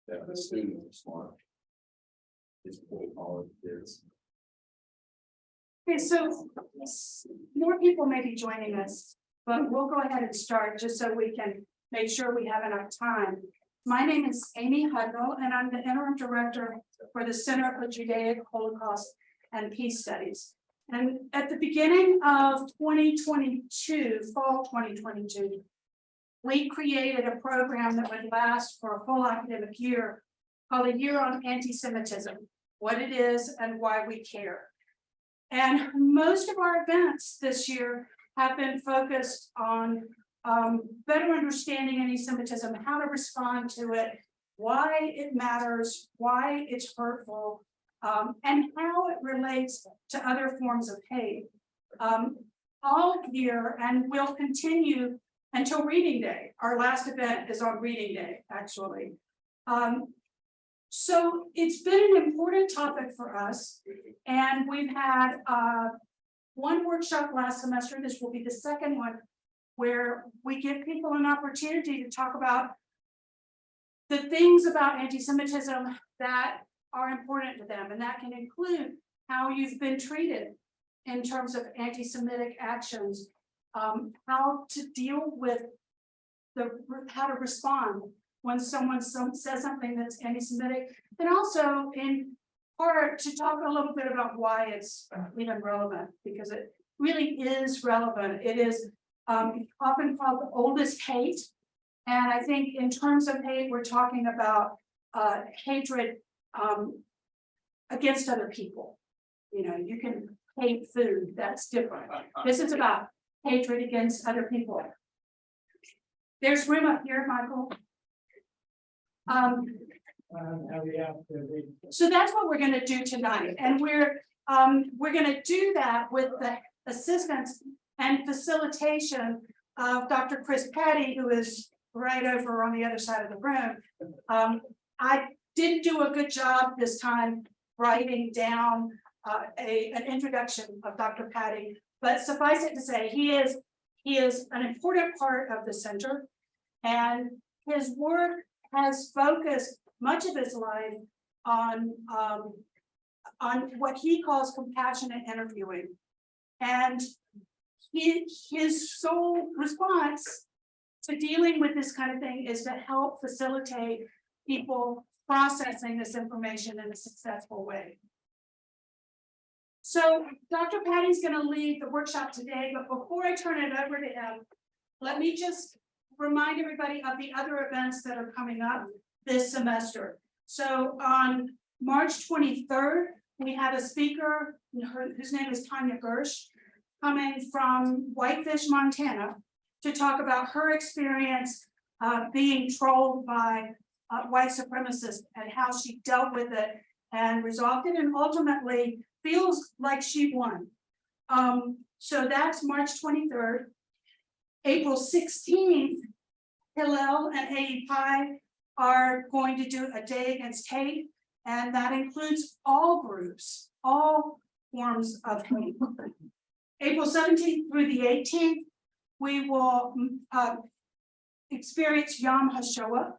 Yeah, the students are smart. It's what all it is. Okay, so more people may be joining us, but we'll go ahead and start just so we can make sure we have enough time. My name is Amy Hudnall, and I'm the interim director for the Center for Judaic, Holocaust, and Peace Studies. And at the beginning of 2022, fall 2022, we created a program that would last for a full academic year called A Year on Anti-Semitism, what it is and why we care. And most of our events this year have been focused on better understanding anti-Semitism, how to respond to it, why it matters, why it's hurtful, and how it relates to other forms of hate. All year, and we'll continue until Reading Day. Our last event is on Reading Day, actually. So it's been an important topic for us, and we've had one workshop last semester. This will be the second one, where we give people an opportunity to talk about the things about anti-Semitism that are important to them, and that can include how you've been treated in terms of anti-Semitic actions, how to deal with how to respond when someone says something that's anti-Semitic, and also in part to talk a little bit about why it's even relevant, because it really is relevant. It is often called the oldest hate, and I think in terms of hate, we're talking about hatred against other people. You know, you can hate food, that's different. This is about hatred against other people. There's room up here, Michael. So that's what we're going to do tonight, and we're going to do that with the assistance and facilitation of Dr. Chris Patty, who is right over on the other side of the room. I didn't do a good job this time writing down an introduction of Dr. Patty, but suffice it to say, he is an important part of the center, and his work has focused much of his life on what he calls compassionate interviewing. And his sole response to dealing with this kind of thing is to help facilitate people processing this information in a successful way. So Dr. Patty's going to lead the workshop today, but before I turn it over to him, let me just remind everybody of the other events that are coming up this semester. So on March 23rd, we have a speaker whose name is Tanya Gersh, coming from Whitefish, Montana, to talk about her experience being trolled by white supremacists and how she dealt with it and resolved it, and ultimately feels like she won. So that's March 23rd. April 16th, Hillel and AEPi are going to do a day against hate, and that includes all groups, all forms of hate. April 17th through the 18th, we will experience Yom HaShoah,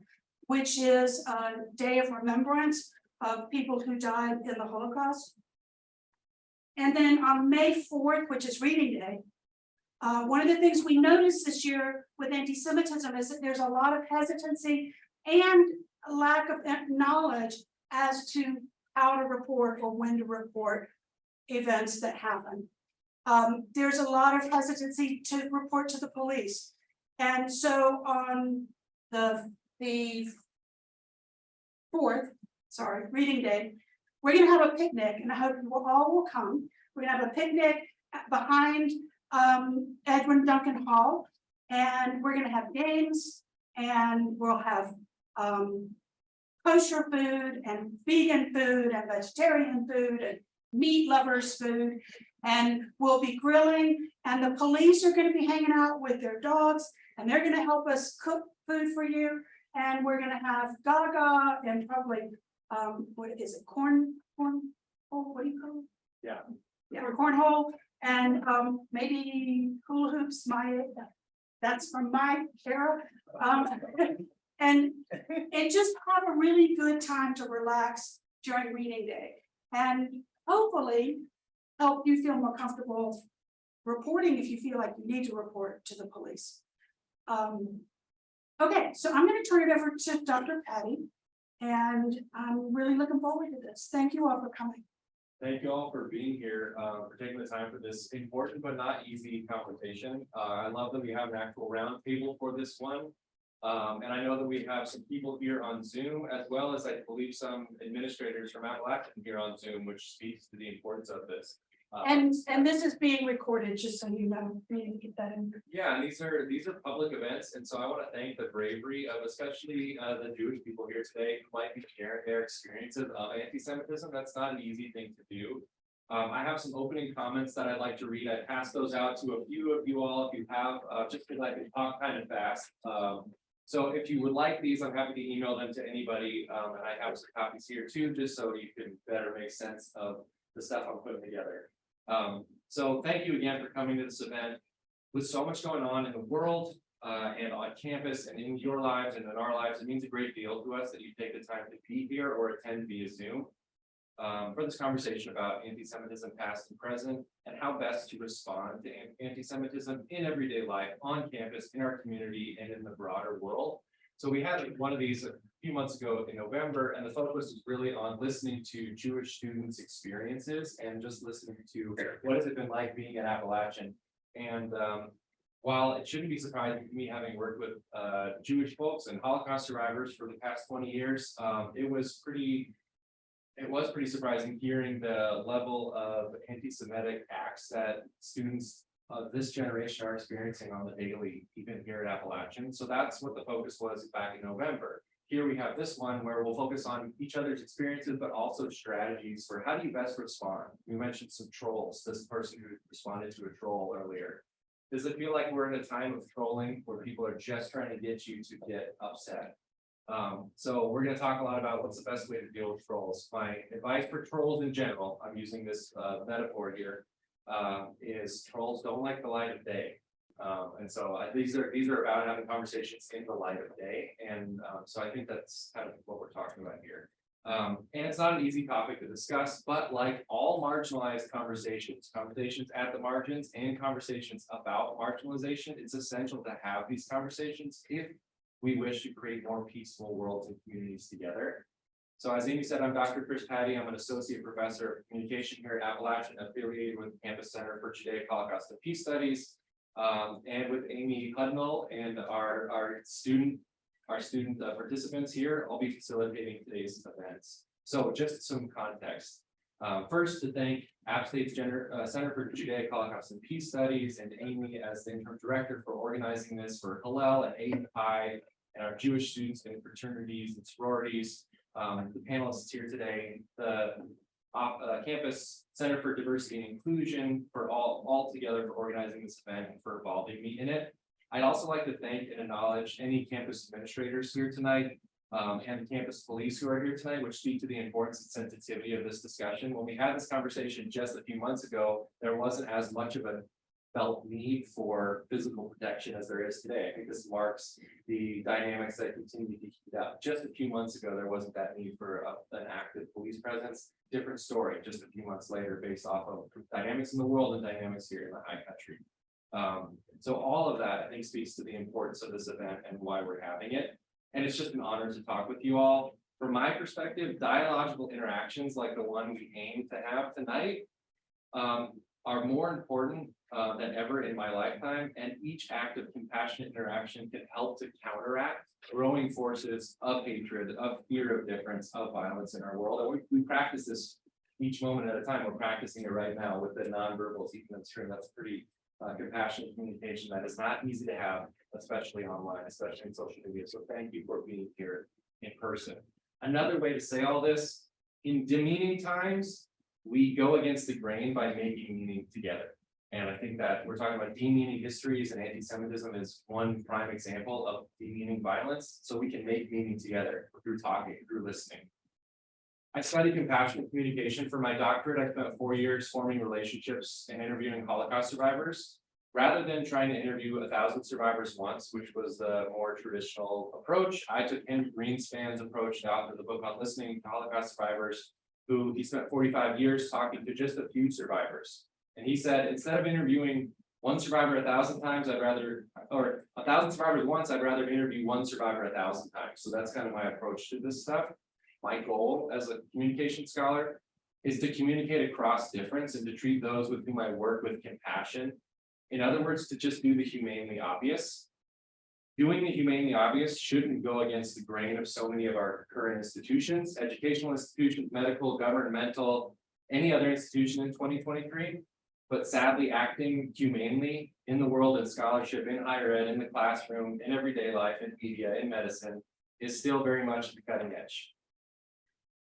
which is a day of remembrance of people who died in the Holocaust. And then on May 4th, which is Reading Day, one of the things we noticed this year with anti-Semitism is that there's a lot of hesitancy and a lack of knowledge as to how to report or when to report events that happen. There's a lot of hesitancy to report to the police. And so on the 4th, Reading Day, we're going to have a picnic, and I hope you all will come. We're going to have a picnic behind Edwin Duncan Hall, and we're going to have games, and we'll have kosher food and vegan food and vegetarian food and meat lovers food, and we'll be grilling, and the police are going to be hanging out with their dogs, and they're going to help us cook food for you, and we're going to have gaga and probably what is it, cornhole, what do you call it? Yeah, cornhole, and maybe hula hoops. That's from my era. and just have a really good time to relax during reading day. And hopefully help you feel more comfortable reporting if you feel like you need to report to the police. Okay, so I'm going to turn it over to Dr. Patty, and I'm really looking forward to this. Thank you all for coming. Thank you all for being here, for taking the time for this important but not easy conversation. I love that we have an actual roundtable for this one. And I know that we have some people here on Zoom, as well as I believe some administrators from Appalachian here on Zoom, which speaks to the importance of this. And this is being recorded, just so you know, we didn't get that in. Yeah, and these are public events, and so I want to thank the bravery of especially the Jewish people here today who might be sharing their experiences of anti-Semitism. That's not an easy thing to do. I have some opening comments that I'd like to read. I passed those out to a few of you all if you have, just because I can talk kind of fast. So if you would like these, I'm happy to email them to anybody, and I have some copies here too, just so you can better make sense of the stuff I'm putting together. So thank you again for coming to this event. With so much going on in the world and on campus and in your lives and in our lives, it means a great deal to us that you take the time to be here or attend via Zoom for this conversation about anti-Semitism past and present, and how best to respond to anti-Semitism in everyday life, on campus, in our community, and in the broader world. So we had one of these a few months ago in November, and the focus was really on listening to Jewish students' experiences and just listening to what has it been like being at Appalachian. And while it shouldn't be surprising to me, having worked with Jewish folks and Holocaust survivors for the past 20 years, it was pretty surprising hearing the level of anti-Semitic acts that students of this generation are experiencing on the daily, even here at Appalachian. So that's what the focus was back in November. Here we have this one where we'll focus on each other's experiences, but also strategies for how do you best respond. We mentioned some trolls, this person who responded to a troll earlier. Does it feel like we're in a time of trolling where people are just trying to get you to get upset? So we're going to talk a lot about what's the best way to deal with trolls. My advice for trolls in general, I'm using this metaphor here, is trolls don't like the light of day. And so these are about having conversations in the light of day. And so I think that's kind of what we're talking about here. And it's not an easy topic to discuss, but like all marginalized conversations at the margins and conversations about marginalization, it's essential to have these conversations if we wish to create more peaceful worlds and communities together. So as Amy said, I'm Dr. Chris Patty. I'm an associate professor of communication here at Appalachian, affiliated with the Campus Center for Judaic, Holocaust, and Peace Studies, and with Amy Hudnall and our student participants here. I'll be facilitating today's events. So just some context. First, to thank App State's Center for Judaic, Holocaust, and Peace Studies, and Amy as the interim director for organizing this for Hillel and AEPi, and our Jewish students and fraternities and sororities. The panelists here today, the Campus Center for Diversity and Inclusion for all together for organizing this event and for involving me in it. I'd also like to thank and acknowledge any campus administrators here tonight and the campus police who are here tonight, which speak to the importance and sensitivity of this discussion. When we had this conversation just a few months ago, there wasn't as much of a felt need for physical protection as there is today. I think this marks the dynamics that continue to heat up. Just a few months ago, there wasn't that need for an active police presence. Different story just a few months later, based off of dynamics in the world and dynamics here in the high country. So all of that, I think, speaks to the importance of this event and why we're having it. And it's just an honor to talk with you all. From my perspective, dialogical interactions like the one we aim to have tonight are more important than ever in my lifetime, and each act of compassionate interaction can help to counteract growing forces of hatred, of fear of difference, of violence in our world. And we practice this each moment at a time. We're practicing it right now with the nonverbals, even on the screen. That's pretty compassionate communication that is not easy to have, especially online, especially in social media. So thank you for being here in person. Another way to say all this, in demeaning times, we go against the grain by making meaning together. And I think that we're talking about demeaning histories, and anti-Semitism is one prime example of demeaning violence. So we can make meaning together through talking, through listening. I studied compassionate communication for my doctorate. I spent 4 years forming relationships and interviewing Holocaust survivors. Rather than trying to interview 1,000 survivors once, which was the more traditional approach, I took Andrew Greenspan's approach to author the book on listening to Holocaust survivors, who he spent 45 years talking to just a few survivors. And he said, instead of interviewing one survivor 1,000 times, or 1,000 survivors once, I'd rather interview one survivor 1,000 times. So that's kind of my approach to this stuff. My goal as a communication scholar is to communicate across difference and to treat those with whom I work with compassion. In other words, to just do the humanely obvious. Doing the humanely obvious shouldn't go against the grain of so many of our current institutions, educational institutions, medical, governmental, any other institution in 2023. But sadly, acting humanely in the world of scholarship, in higher ed, in the classroom, in everyday life, in media, in medicine, is still very much at the cutting edge.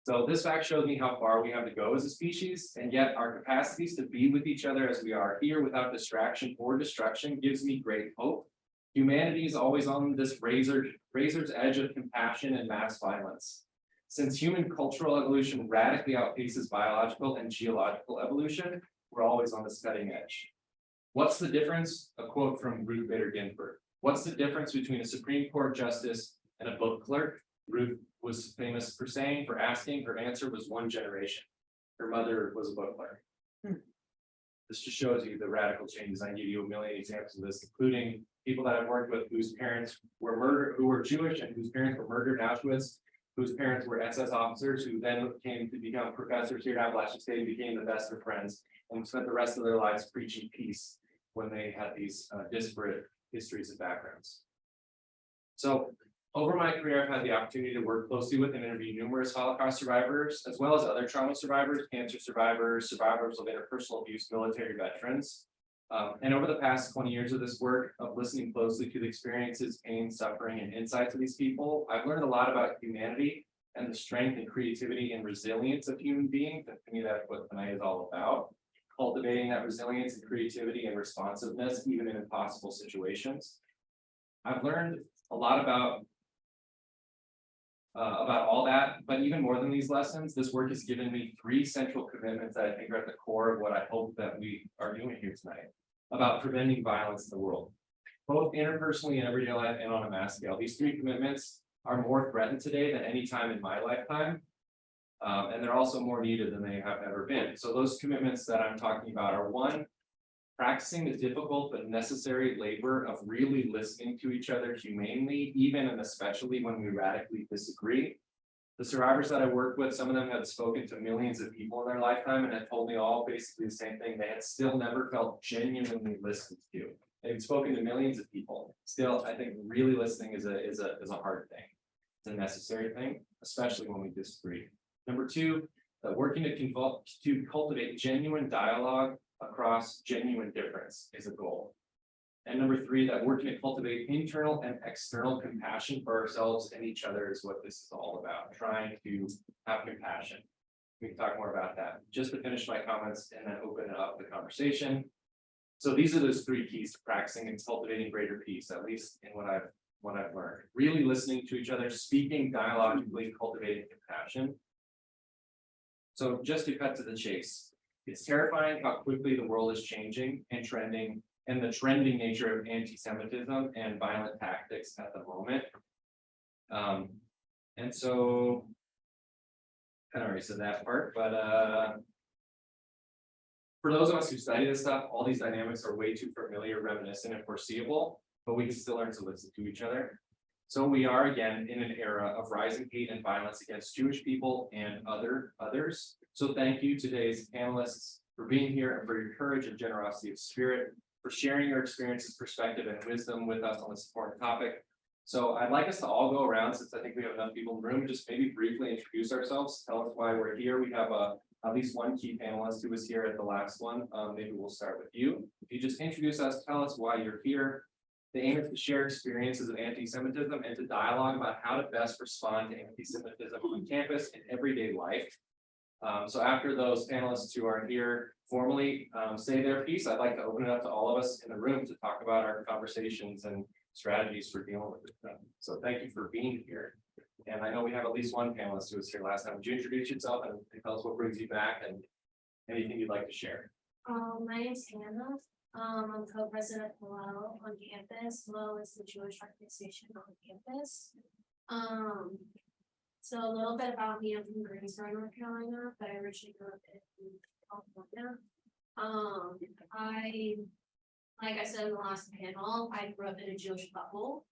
So this fact shows me how far we have to go as a species, and yet our capacities to be with each other as we are here without distraction or destruction gives me great hope. Humanity is always on this razor's edge of compassion and mass violence. Since human cultural evolution radically outpaces biological and geological evolution, we're always on this cutting edge. What's the difference? A quote from Ruth Bader Ginsburg. What's the difference between a Supreme Court justice and a book clerk? Ruth was famous for saying, for asking, her answer was one generation. Her mother was a book clerk. This just shows you the radical changes. I can give you a million examples of this, including people that I've worked with whose parents were murdered, who were Jewish and whose parents were murdered in Auschwitz, whose parents were SS officers, who then came to become professors here at Appalachian State and became the best of friends and spent the rest of their lives preaching peace when they had these disparate histories and backgrounds. So over my career, I've had the opportunity to work closely with and interview numerous Holocaust survivors, as well as other trauma survivors, cancer survivors, survivors of interpersonal abuse, military veterans. And over the past 20 years of this work of listening closely to the experiences, pain, suffering, and insights of these people, I've learned a lot about humanity and the strength and creativity and resilience of human beings. And to me, that's what tonight is all about. Cultivating that resilience and creativity and responsiveness, even in impossible situations. I've learned a lot about all that, but even more than these lessons, this work has given me 3 central commitments that I think are at the core of what I hope that we are doing here tonight about preventing violence in the world, both interpersonally in everyday life and on a mass scale. These 3 commitments are more threatened today than any time in my lifetime. And they're also more needed than they have ever been. So those commitments that I'm talking about are: 1, practicing the difficult but necessary labor of really listening to each other humanely, even and especially when we radically disagree. The survivors that I work with, some of them have spoken to millions of people in their lifetime and have told me all basically the same thing. They had still never felt genuinely listened to. They've spoken to millions of people. Still, I think really listening is a hard thing. It's a necessary thing, especially when we disagree. Number 2, working to cultivate genuine dialogue across genuine difference is a goal. And number 3, that working to cultivate internal and external compassion for ourselves and each other is what this is all about, trying to have compassion. We can talk more about that. Just to finish my comments and then open up the conversation. So these are those 3 keys to practicing and cultivating greater peace, at least in what I've learned. Really listening to each other, speaking dialogically, cultivating compassion. So just to cut to the chase, it's terrifying how quickly the world is changing and trending, and the trending nature of anti-Semitism and violent tactics at the moment. And so, kind of already said that part, but for those of us who study this stuff, all these dynamics are way too familiar, reminiscent, and foreseeable, but we can still learn to listen to each other. So we are again in an era of rising hate and violence against Jewish people and others. So thank you today's panelists for being here and for your courage and generosity of spirit, for sharing your experiences, perspective, and wisdom with us on this important topic. So I'd like us to all go around, since I think we have enough people in the room, just maybe briefly introduce ourselves, tell us why we're here. We have at least one key panelist who was here at the last one. Maybe we'll start with you. If you just introduce us, tell us why you're here. The aim is to share experiences of anti-Semitism and to dialogue about how to best respond to anti-Semitism on campus and everyday life. So after those panelists who are here formally say their piece, I'd like to open it up to all of us in the room to talk about our conversations and strategies for dealing with it. So thank you for being here. And I know we have at least one panelist who was here last time. Would you introduce yourself and tell us what brings you back and anything you'd like to share? My name is Hannah. I'm co-president of Hillel on campus. Hillel is the Jewish organization on campus. So a little bit about me, I'm from Greensboro, North Carolina, but I originally grew up in California. Like I said in the last panel, I grew up in a Jewish bubble.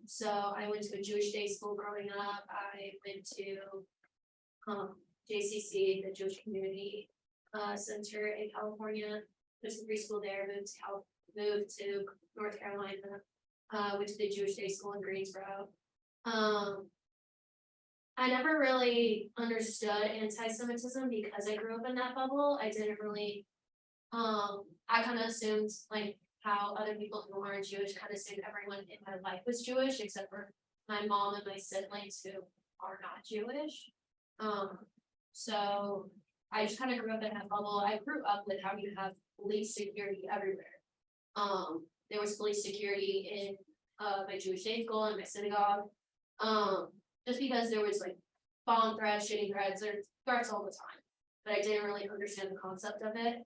So I went to a Jewish day school growing up. I went to JCC, the Jewish Community Center in California. Went to preschool there, moved to North Carolina, went to the Jewish day school in Greensboro. I never really understood anti-Semitism because I grew up in that bubble. I didn't really, I kind of assumed like how other people who aren't Jewish kind of assumed everyone in my life was Jewish, except for my mom and my siblings who are not Jewish. So I just kind of grew up in that bubble. I grew up with how you have police security everywhere. There was police security in my Jewish day school and my synagogue. Just because there was like bomb threats, shooting threats, there's threats all the time, but I didn't really understand the concept of it.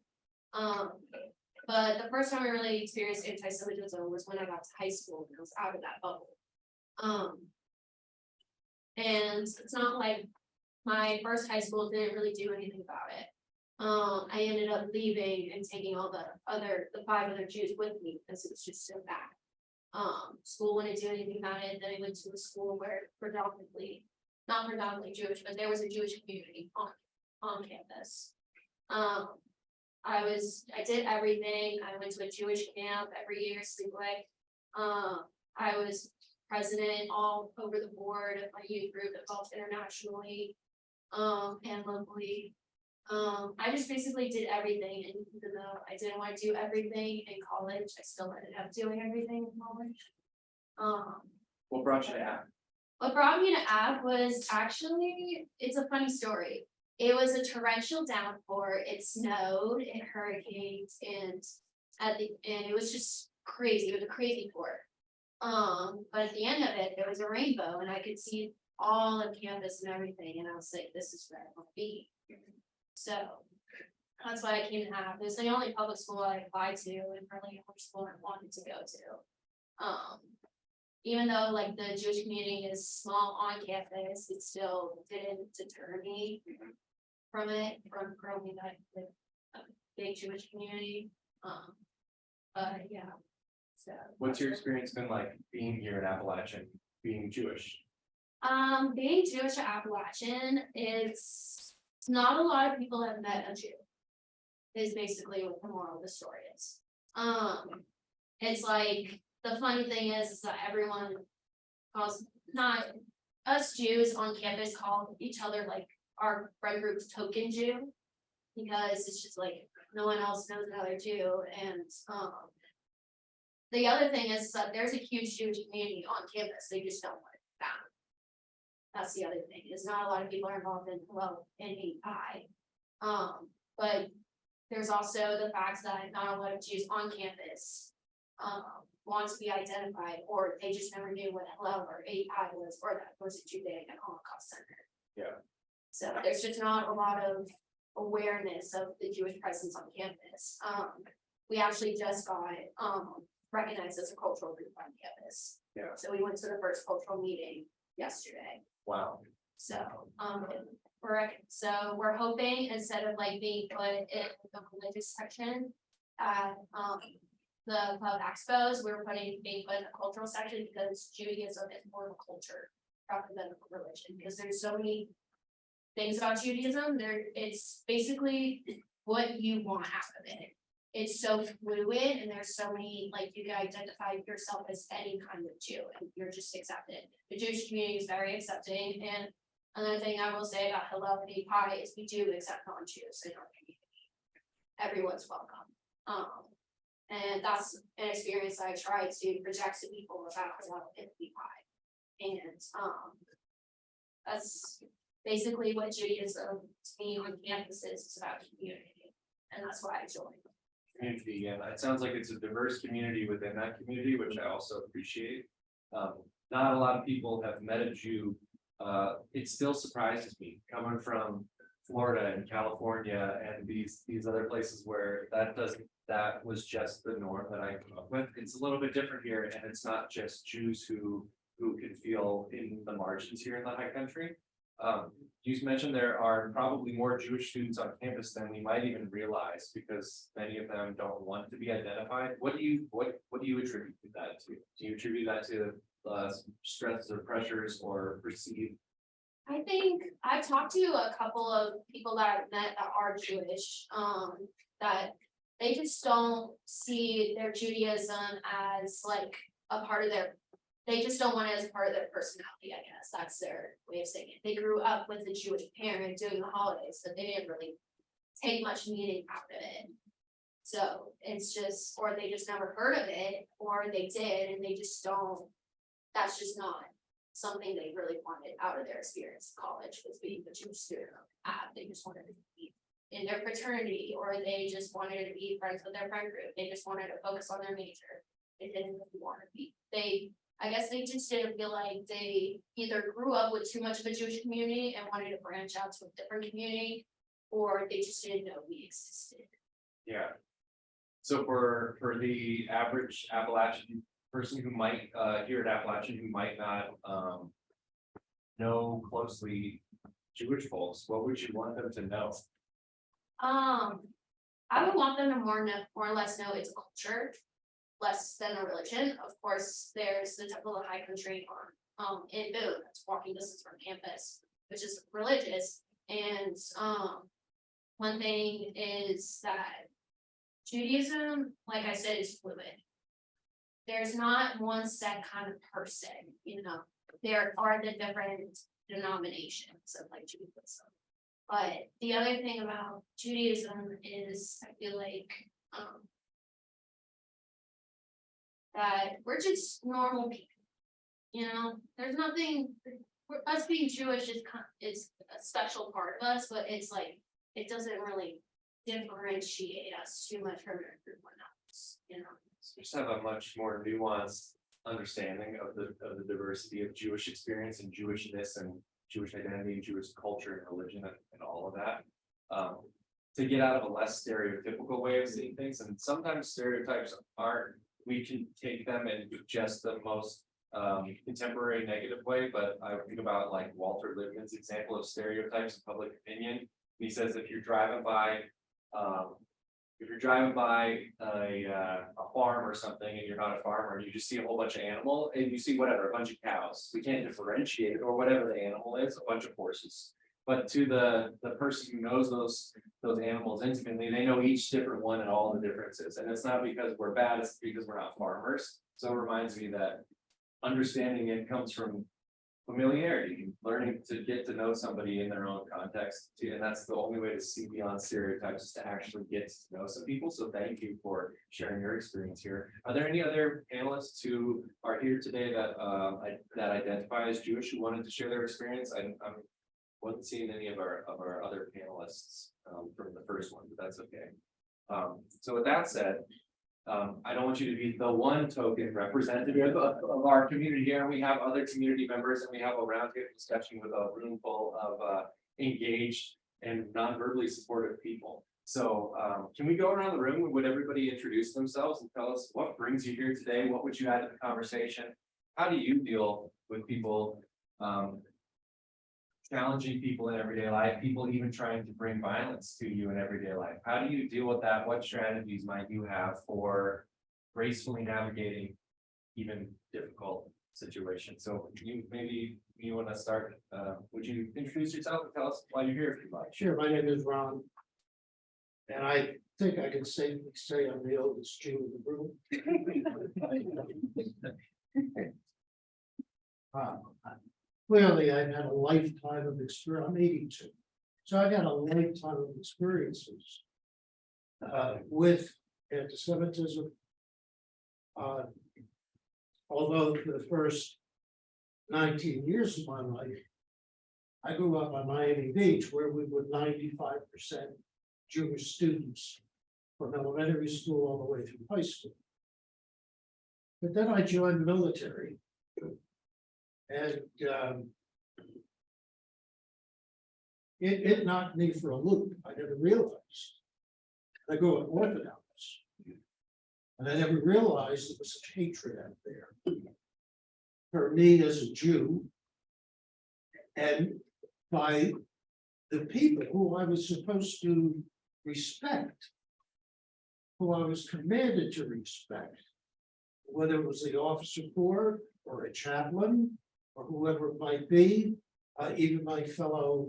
But the first time I really experienced anti-Semitism was when I got to high school and I was out of that bubble. And it's not like my first high school didn't really do anything about it. I ended up leaving and taking all the 5 other Jews with me because it was just so bad. School wouldn't do anything about it. Then I went to a school where not predominantly Jewish, but there was a Jewish community on campus. I did everything. I went to a Jewish camp every year, sleepaway. I was president all over the board of my youth group, both internationally, and locally. I just basically did everything, and even though I didn't want to do everything in college, I still ended up doing everything in college. What brought you to App? What brought me to App was actually, it's a funny story. It was a torrential downpour, it snowed, it hurricaned, and it was just crazy, it was a crazy pour. But at the end of it, there was a rainbow, and I could see all of campus and everything, and I was like, this is where I want to be. So that's why I came to App. It was the only public school I applied to, and really only school I wanted to go to. Even though like the Jewish community is small on campus, it still didn't deter me from growing up with a big Jewish community. But yeah. So What's your experience been like being here in Appalachian, being Jewish? Being Jewish at Appalachian, it's not a lot of people have met a Jew, is basically what the moral of the story is. It's like, the funny thing is that everyone calls, not us Jews on campus call each other like our friend group's token Jew, because it's just like no one else knows another Jew. And the other thing is that there's a huge Jewish community on campus, they just don't want it found. That's the other thing, is not a lot of people are involved in AEPi. But there's also the fact that not a lot of Jews on campus want to be identified, or they just never knew what Hillel or AEPi was, or that was a Judaic and Holocaust Center. Yeah. So there's just not a lot of awareness of the Jewish presence on campus. We actually just got recognized as a cultural group on campus. Yeah. So we went to the first cultural meeting yesterday. Wow. So we're hoping, instead of like being put in the religious section at the Club Expos, we're being put in the cultural section, because Judaism is more of a culture rather than a religion, because there's so many things about Judaism. It's basically what you want out of it. It's so fluid, and there's so many, like, you can identify yourself as any kind of Jew, and you're just accepted. The Jewish community is very accepting, and another thing I will say about Hillel and AEPi is we do accept non-Jews in our community. Everyone's welcome. And that's an experience I try to project to people about Hillel and AEPi. And that's basically what Judaism to me on campus is. It's about community, and that's why I joined. Community, and it sounds like it's a diverse community within that community, which I also appreciate. Not a lot of people have met a Jew. It still surprises me, coming from Florida and California and these other places where that was just the norm that I grew up with. It's a little bit different here, and it's not just Jews who can feel in the margins here in the high country. You mentioned there are probably more Jewish students on campus than we might even realize, because many of them don't want to be identified. What do you attribute that to? Do you attribute that to stress or pressures or perceived? I think I've talked to a couple of people that I've met that are Jewish, that they just don't see their Judaism as like a part of their, they just don't want it as a part of their personality, I guess. That's their way of saying it. They grew up with a Jewish parent doing the holidays, so they didn't really take much meaning out of it. So it's just, or they just never heard of it, or they did, and they just don't, that's just not something they really wanted out of their experience in college, was being a Jewish student. They just wanted to be in their fraternity, or they just wanted to be friends with their friend group. They just wanted to focus on their major. They didn't really want to be, I guess they just didn't feel like they either grew up with too much of a Jewish community and wanted to branch out to a different community, or they just didn't know we existed. Yeah. So for the average Appalachian person who might here at Appalachian who might not know closely Jewish folks, what would you want them to know? I would want them to more or less know it's a culture, less than a religion. Of course, there's the Temple of High Country on in Boone, that's walking distance from campus, which is religious. And one thing is that Judaism, like I said, is fluid. There's not one set kind of person, you know. There are the different denominations of like Judaism. But the other thing about Judaism is, I feel like that we're just normal people. You know, there's nothing, us being Jewish is a special part of us, but it's like, it doesn't really differentiate us too much from everyone else, you know. We just have a much more nuanced understanding of the diversity of Jewish experience and Jewishness and Jewish identity, Jewish culture and religion and all of that. To get out of a less stereotypical way of seeing things, and sometimes stereotypes aren't, we can take them in just the most contemporary negative way, but I think about like Walter Lippmann's example of stereotypes and public opinion. He says if you're driving by a farm or something and you're not a farmer and you just see a whole bunch of animal and you see whatever, a bunch of cows, we can't differentiate it, or whatever the animal is, a bunch of horses. But to the person who knows those animals intimately, they know each different one and all the differences. And it's not because we're bad, it's because we're not farmers. So it reminds me that understanding it comes from familiarity, learning to get to know somebody in their own context too, and that's the only way to see beyond stereotypes, is to actually get to know some people. So thank you for sharing your experience here. Are there any other panelists who are here today that that identify as Jewish who wanted to share their experience? I wasn't seeing any of our other panelists from the first one, but that's okay. So with that said, I don't want you to be the one token representative of our community here. And we have other community members, and we have a roundtable discussion with a room full of engaged and non-verbally supportive people. So can we go around the room? Would everybody introduce themselves and tell us what brings you here today? What would you add to the conversation? How do you deal with people challenging people in everyday life, people even trying to bring violence to you in everyday life? How do you deal with that? What strategies might you have for gracefully navigating even difficult situations? So maybe you want to start, would you introduce yourself and tell us why you're here if you'd like? Sure, my name is Ron. And I think I can safely say I'm the oldest Jew in the room. Clearly, I've had a lifetime of experience. I'm 82. So I've had a lifetime of experiences with anti-Semitism. Although for the first 19 years of my life, I grew up on Miami Beach, where we were 95% Jewish students from elementary school all the way through high school. But then I joined the military. And it knocked me for a loop. I never realized. I grew up Orthodox. And I never realized there was such hatred out there. For me as a Jew. And by the people who I was supposed to respect. Who I was commanded to respect. Whether it was the officer corps or a chaplain or whoever it might be, even my fellow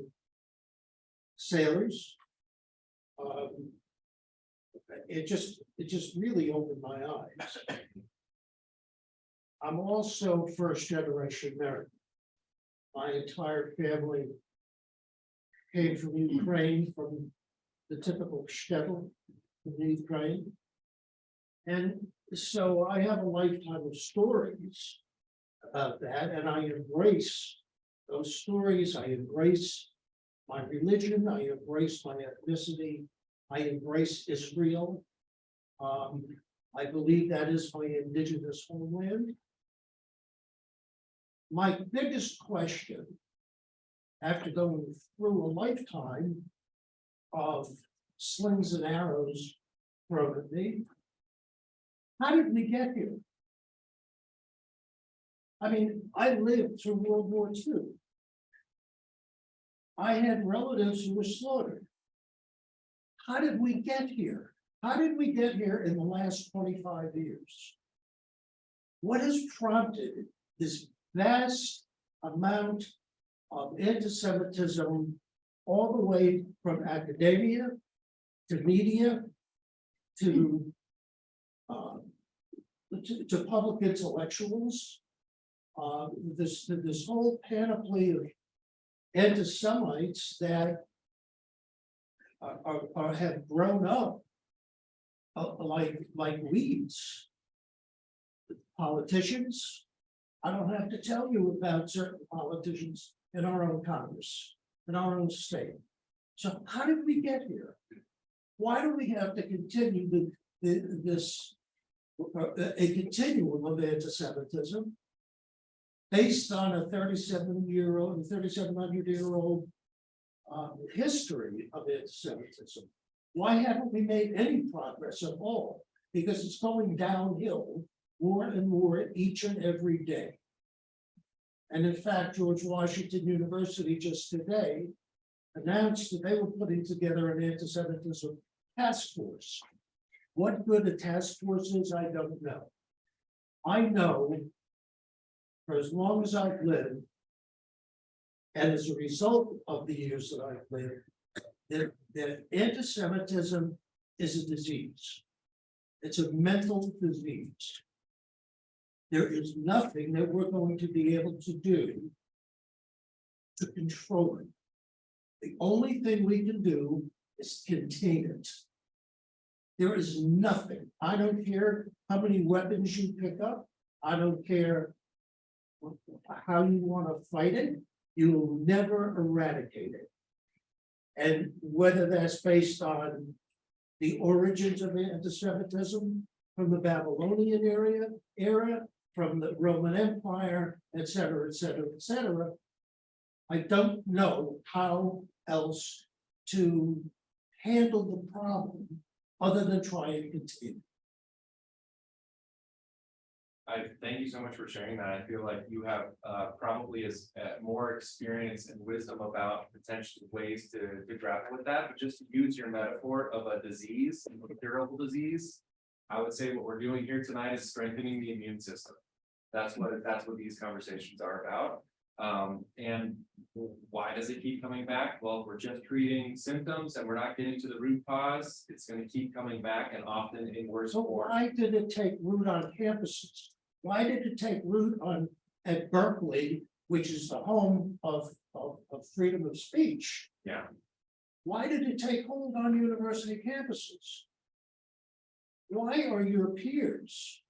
sailors. It just really opened my eyes. I'm also first generation American. My entire family came from Ukraine, from the typical shtetl in Ukraine. And so I have a lifetime of stories about that, and I embrace those stories. I embrace my religion. I embrace my ethnicity. I embrace Israel. I believe that is my indigenous homeland. My biggest question, after going through a lifetime of slings and arrows thrown at me, how did we get here? I mean, I lived through World War II. I had relatives who were slaughtered. How did we get here? How did we get here in the last 25 years? What has prompted this vast amount of anti-Semitism all the way from academia to media to public intellectuals? This whole panoply of anti-Semites that have grown up like weeds. Politicians, I don't have to tell you about certain politicians in our own Congress, in our own state. So how did we get here? Why do we have to continue a continuum of anti-Semitism based on a 3,700-year-old history of anti-Semitism? Why haven't we made any progress at all? Because it's going downhill more and more each and every day. And in fact, George Washington University just today announced that they were putting together an anti-Semitism task force. What good a task force is, I don't know. I know for as long as I've lived, and as a result of the years that I've lived, that anti-Semitism is a disease. It's a mental disease. There is nothing that we're going to be able to do to control it. The only thing we can do is contain it. There is nothing. I don't care how many weapons you pick up. I don't care how you want to fight it. You will never eradicate it. And whether that's based on the origins of anti-Semitism from the Babylonian era, from the Roman Empire, et cetera, et cetera, et cetera, I don't know how else to handle the problem other than try and contain. I thank you so much for sharing that. I feel like you have probably more experience and wisdom about potential ways to grapple with that. But just to use your metaphor of a disease, a curable disease, I would say what we're doing here tonight is strengthening the immune system. That's what these conversations are about. And why does it keep coming back? Well, we're just treating symptoms and we're not getting to the root cause. It's going to keep coming back and often in worse So form. why did it take root on campuses? Why did it take root at Berkeley, which is the home of freedom of speech? Yeah. Why did it take hold on university campuses? Why are your peers?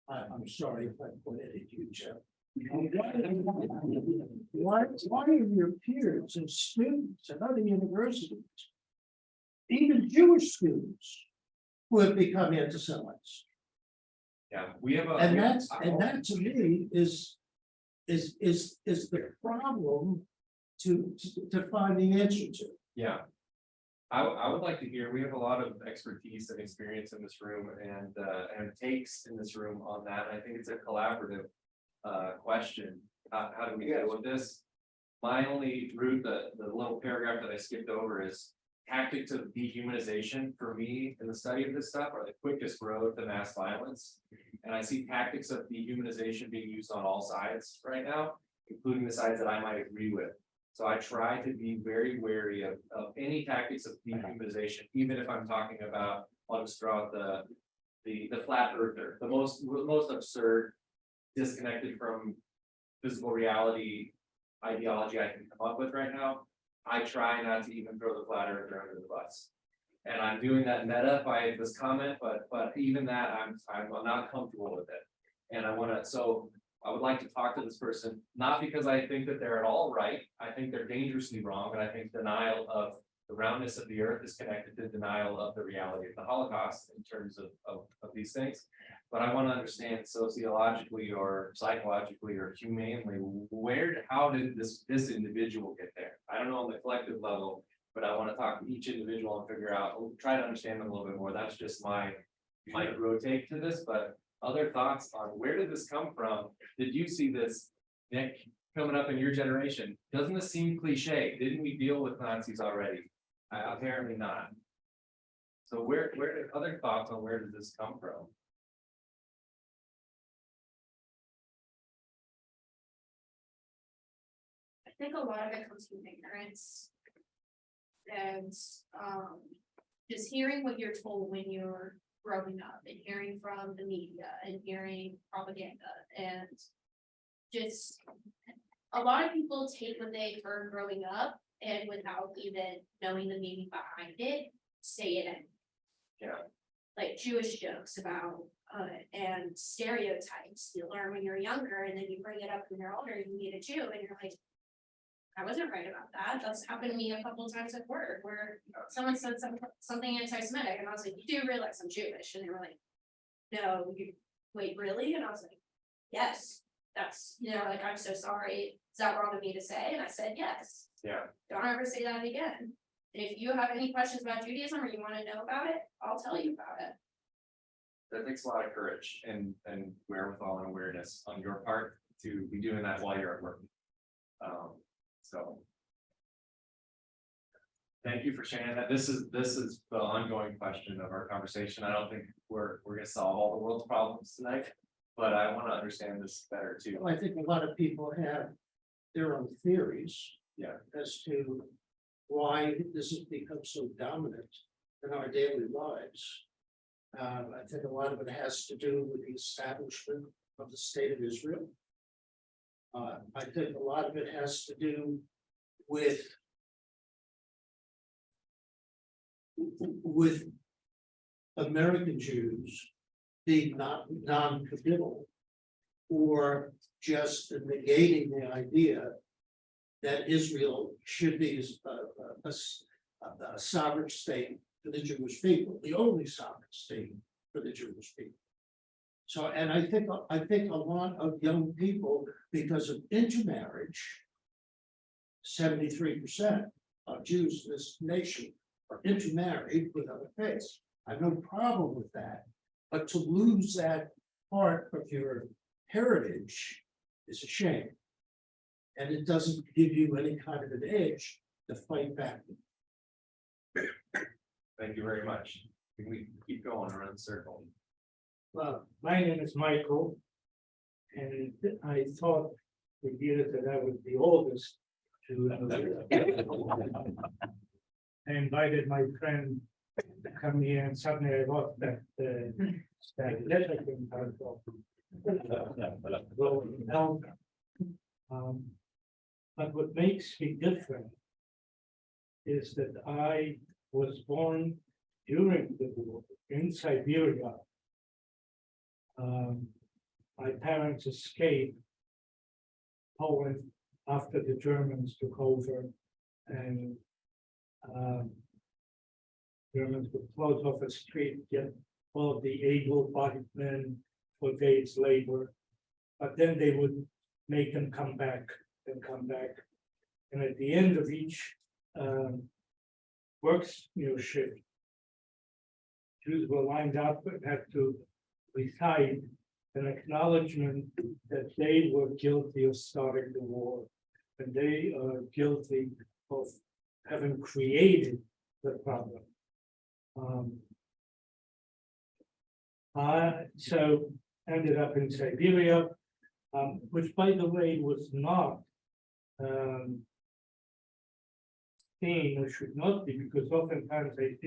I'm sorry if I pointed at you, Jeff. Why are your peers and students at other universities, even Jewish students, who have become anti-Semites? Yeah, we have a And that to me is the problem to find the answer to. Yeah. I would like to hear, we have a lot of expertise and experience in this room and takes in this room on that. I think it's a collaborative question. How do we deal with this? My only route, the little paragraph that I skipped over is tactics of dehumanization for me in the study of this stuff are the quickest road to mass violence. And I see tactics of dehumanization being used on all sides right now, including the sides that I might agree with. So I try to be very wary of any tactics of dehumanization, even if I'm talking about, I'll just throw out the flat earther, the most absurd, disconnected from physical reality ideology I can come up with right now. I try not to even throw the flat earther under the bus. And I'm doing that meta by this comment, but even that I'm not comfortable with it. And I would like to talk to this person, not because I think that they're at all right. I think they're dangerously wrong, and I think denial of the roundness of the earth is connected to denial of the reality of the Holocaust in terms of these things. But I want to understand sociologically or psychologically or humanely, how did this individual get there? I don't know on the collective level, but I want to talk to each individual and figure out, try to understand them a little bit more. That's just my micro take to this, but other thoughts on where did this come from? Did you see this, Nick, coming up in your generation? Doesn't this seem cliche? Didn't we deal with Nazis already? Apparently not. So where did other thoughts on where did this come from? I think a lot of it comes from ignorance. And just hearing what you're told when you're growing up and hearing from the media and hearing propaganda and just a lot of people take what they heard growing up and without even knowing the meaning behind it, say it anyway. Yeah. Like Jewish jokes about and stereotypes you learn when you're younger, and then you bring it up when you're older, you meet a Jew and you're like, I wasn't right about that. That's happened to me a couple of times at work where someone said something anti-Semitic and I was like, you do realize I'm Jewish? And they were like, no, wait, really? And I was like, yes, that's, like, I'm so sorry. Is that wrong of me to say? And I said, yes. Yeah. Don't ever say that again. And if you have any questions about Judaism or you want to know about it, I'll tell you about it. That takes a lot of courage and wherewithal and awareness on your part to be doing that while you're at work. So thank you for sharing that. This is the ongoing question of our conversation. I don't think we're going to solve all the world's problems tonight, but I want to understand this better too. I think a lot of people have their own theories. Yeah. As to why this has become so dominant in our daily lives. I think a lot of it has to do with the establishment of the state of Israel. I think a lot of it has to do with American Jews being not non-committal or just negating the idea that Israel should be a sovereign state for the Jewish people, the only sovereign state for the Jewish people. So, and I think a lot of young people, because of intermarriage, 73% of Jews in this nation are intermarried with other faiths. I have no problem with that, but to lose that part of your heritage is a shame. And it doesn't give you any kind of an edge to fight back. Thank you very much. We keep going around the circle. Well, my name is Michael, and I thought for years that I was the oldest to. I invited my friend to come here, and suddenly I lost that letter thing I thought. But what makes me different is that I was born during the war in Siberia. My parents escaped Poland after the Germans took over, and Germans would close off a street, get all of the able-bodied men for days' labor, but then they would make them come back and come back. And at the end of each shift, Jews were lined up and had to recite an acknowledgement that they were guilty of starting the war, and they are guilty of having created the problem. So ended up in Siberia, which by the way was not seen or should not be, because oftentimes they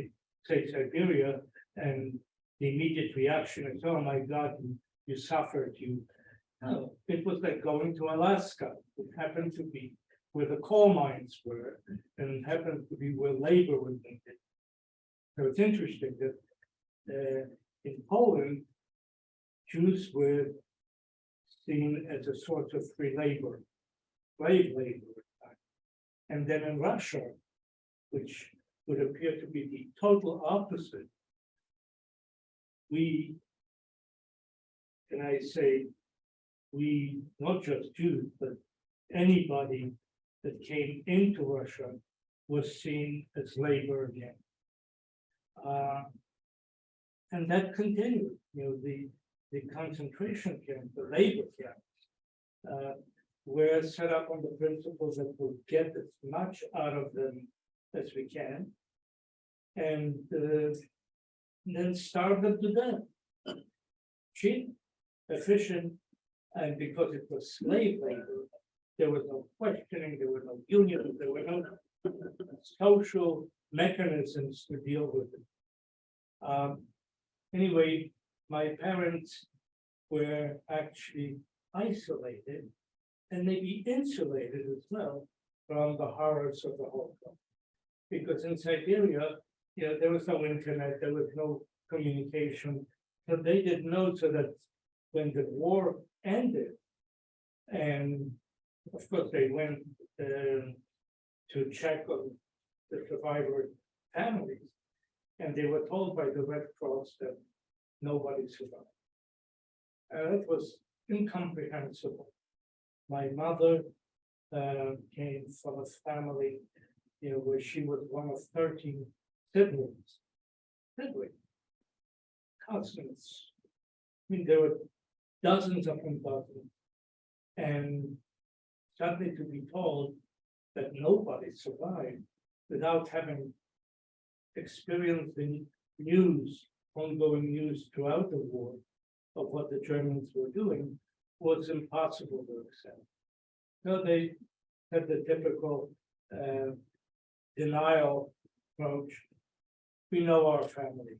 say Siberia and the immediate reaction is, oh my God, you suffered, no, it was like going to Alaska. It happened to be where the coal mines were, and happened to be where labor was needed. So it's interesting that in Poland, Jews were seen as a sort of free labor, slave labor. And then in Russia, which would appear to be the total opposite, we, can I say, we, not just Jews, but anybody that came into Russia was seen as labor again. And that continued, the concentration camp, the labor camps, were set up on the principle that we'll get as much out of them as we can, and then starve them to death. Cheap, efficient, and because it was slave labor, there was no questioning, there were no unions, there were no social mechanisms to deal with it. Anyway, my parents were actually isolated and maybe insulated as well from the horrors of the Holocaust. Because in Siberia, there was no internet, there was no communication, so they didn't know, so that when the war ended, and of course they went to check on the survivor families, and they were told by the Red Cross that nobody survived. That was incomprehensible. My mother came from a family, where she was one of 13 siblings, cousins. I mean, there were dozens upon dozens, and suddenly to be told that nobody survived without having experienced the news, ongoing news throughout the war of what the Germans were doing, was impossible to accept. So they had the typical denial approach. We know our family.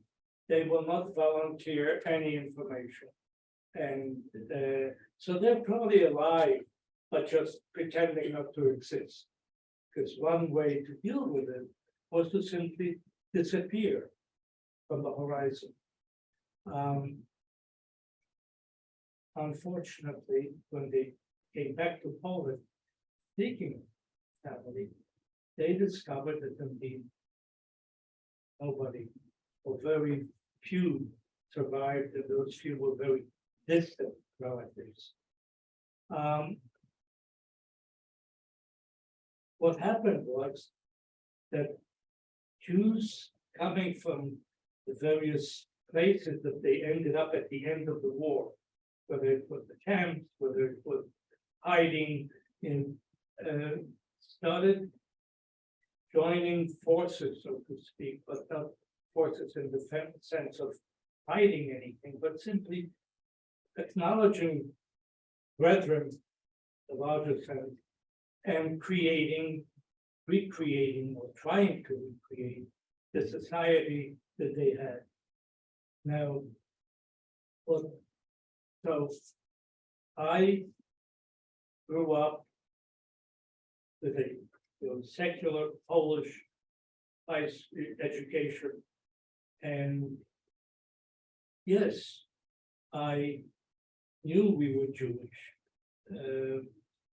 They will not volunteer any information. And so they're probably alive, but just pretending not to exist. Because one way to deal with it was to simply disappear from the horizon. Unfortunately, when they came back to Poland, seeking family, they discovered that indeed nobody, or very few, survived, and those few were very distant relatives. What happened was that Jews coming from the various places that they ended up at the end of the war, whether it was the camps, whether it was hiding in, started joining forces, so to speak, but not forces in the sense of hiding anything, but simply acknowledging brethren, the larger sense, and recreating or trying to recreate the society that they had. Now, so I grew up with a secular Polish education, and yes, I knew we were Jewish.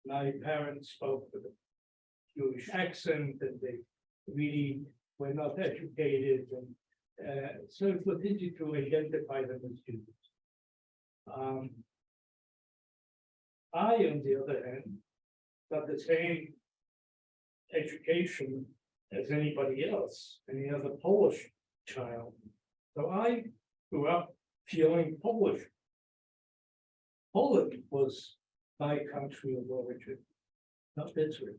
My parents spoke with a Jewish accent, and they really were not educated, and so it was easy to identify them as Jews. I, on the other hand, got the same education as anybody else, any other Polish child. So I grew up feeling Polish. Poland was my country of origin, not Israel.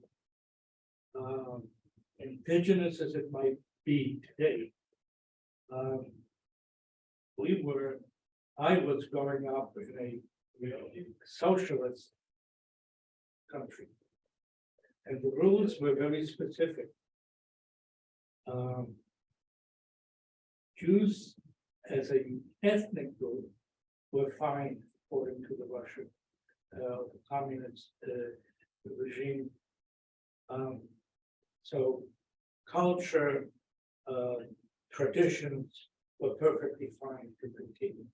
Indigenous as it might be today. I was growing up in a socialist country. And the rules were very specific. Jews as an ethnic group were fine according to the Russian communist regime. So culture, traditions were perfectly fine to continue.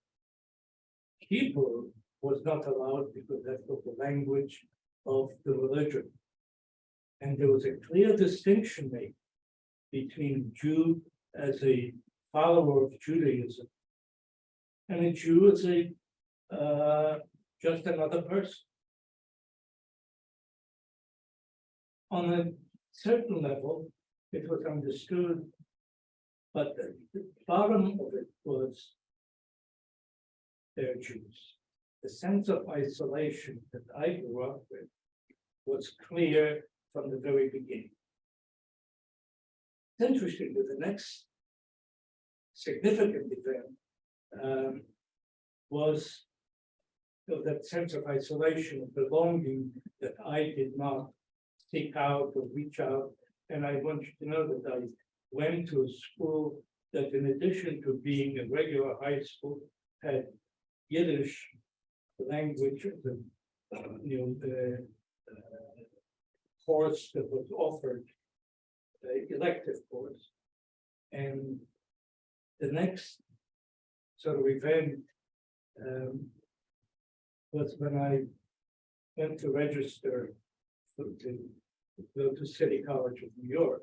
Hebrew was not allowed because that was the language of the religion. And there was a clear distinction made between Jew as a follower of Judaism and a Jew as a just another person. On a certain level, it was understood, but the bottom of it was they're Jews. The sense of isolation that I grew up with was clear from the very beginning. It's interesting that the next significant event was of that sense of isolation, of belonging that I did not seek out or reach out. And I want you to know that I went to a school that, in addition to being a regular high school, had Yiddish language, the course that was offered, the elective course. And the next sort of event was when I went to register to go to City College of New York.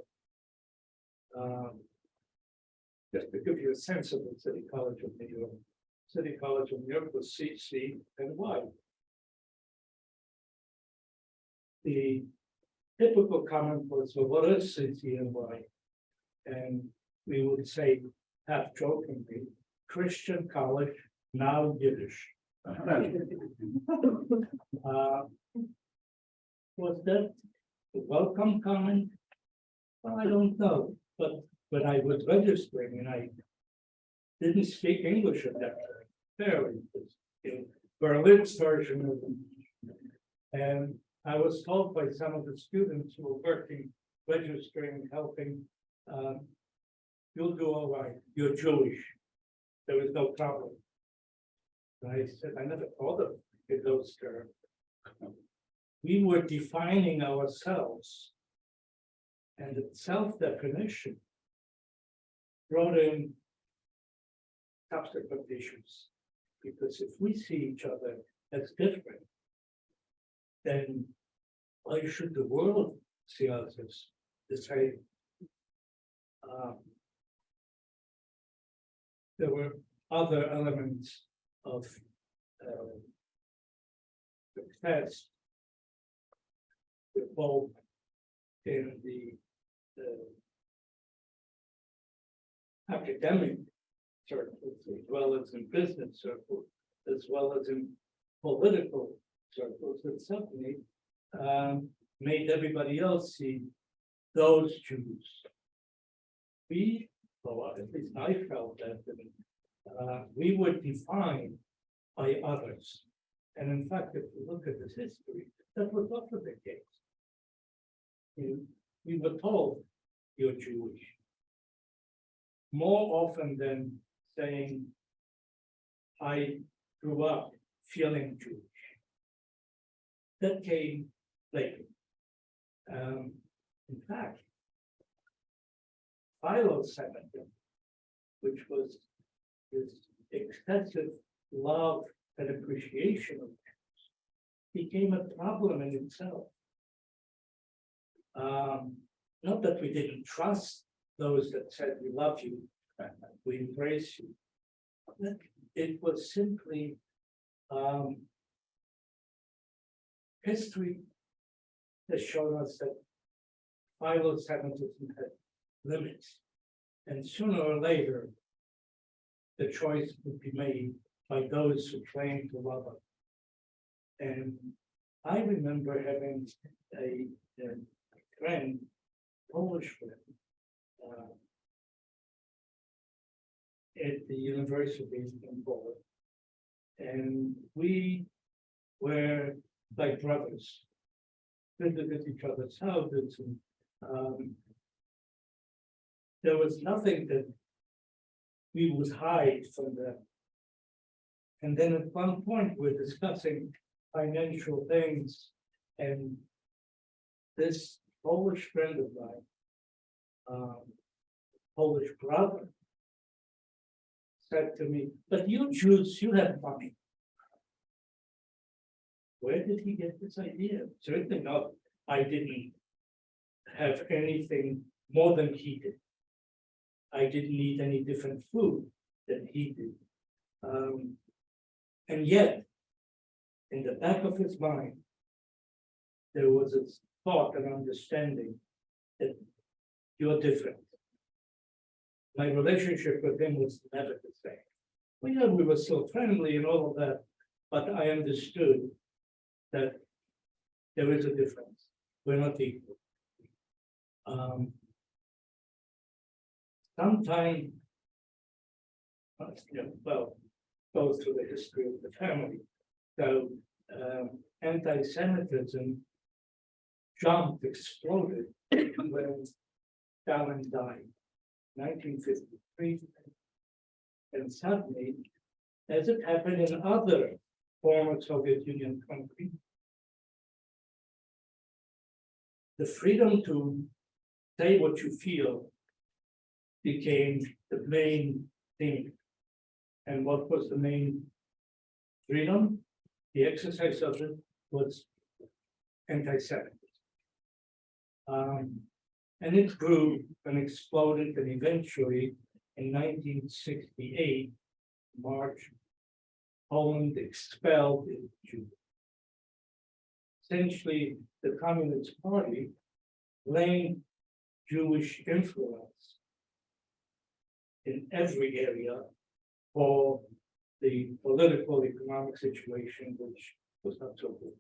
Just to give you a sense of the City College of New York. City College of New York was CC and Y. The typical comment was, well, what is CC and Y? And we would say, half jokingly, Christian college, now Yiddish. Was that a welcome comment? Well, I don't know, but when I was registering and I didn't speak English at that time, barely, Berlin's version of it. And I was told by some of the students who were working, registering, helping, you'll do all right, you're Jewish. There was no problem. And I said, I never thought of it in those terms. We were defining ourselves, and the self-definition brought in subsequent issues. Because if we see each other as different, then why should the world see us as the same? There were other elements of success both in the academic circles, as well as in business circles, as well as in political circles, that certainly made everybody else see those Jews. We, well, at least I felt that we were defined by others. And in fact, if you look at this history, that was often the case. We were told you're Jewish. More often than saying, I grew up feeling Jewish. That came later. In fact, philo-Semitism, which was this excessive love and appreciation of Jews, became a problem in itself. Not that we didn't trust those that said we love you, we embrace you. It was simply history has shown us that philo-Semitism had limits. And sooner or later, the choice would be made by those who claim to love us. And I remember having a friend, Polish friend, at the university in Poland. And we were like brothers, visited each other's houses, and there was nothing that we would hide from them. And then at one point, we're discussing financial things, and this Polish friend of mine, Polish brother, said to me, "But you Jews, you have money." Where did he get this idea? Certainly not. I didn't have anything more than he did. I didn't eat any different food than he did. And yet, in the back of his mind, there was a thought and understanding that you're different. My relationship with him was never the same. We were still friendly and all of that, but I understood that there is a difference. We're not equal. Sometime, well, goes through the history of the family. So anti-Semitism exploded when Stalin died, 1953. And suddenly, as it happened in other former Soviet Union countries, the freedom to say what you feel became the main thing. And what was the main freedom? The exercise of it was anti-Semitism. And it grew and exploded, and eventually in 1968, March, Poland expelled the Jews. Essentially, the Communist Party blamed Jewish influence in every area for the political economic situation, which was not so good.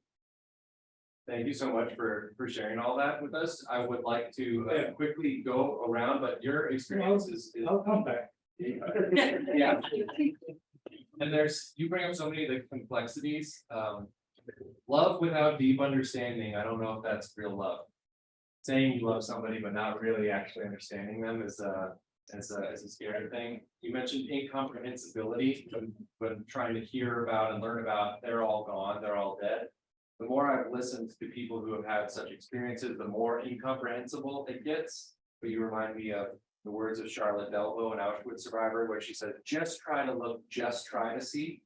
Thank you so much for sharing all that with us. I would like to Yeah. quickly go around, but your experience is. I'll come back. Yeah. And you bring up so many of the complexities. Love without deep understanding, I don't know if that's real love. Saying you love somebody, but not really actually understanding them is a scary thing. You mentioned incomprehensibility when trying to hear about and learn about, they're all gone, they're all dead. The more I've listened to people who have had such experiences, the more incomprehensible it gets. But you remind me of the words of Charlotte Delvaux, an Auschwitz survivor, where she said, just try to look, just try to see.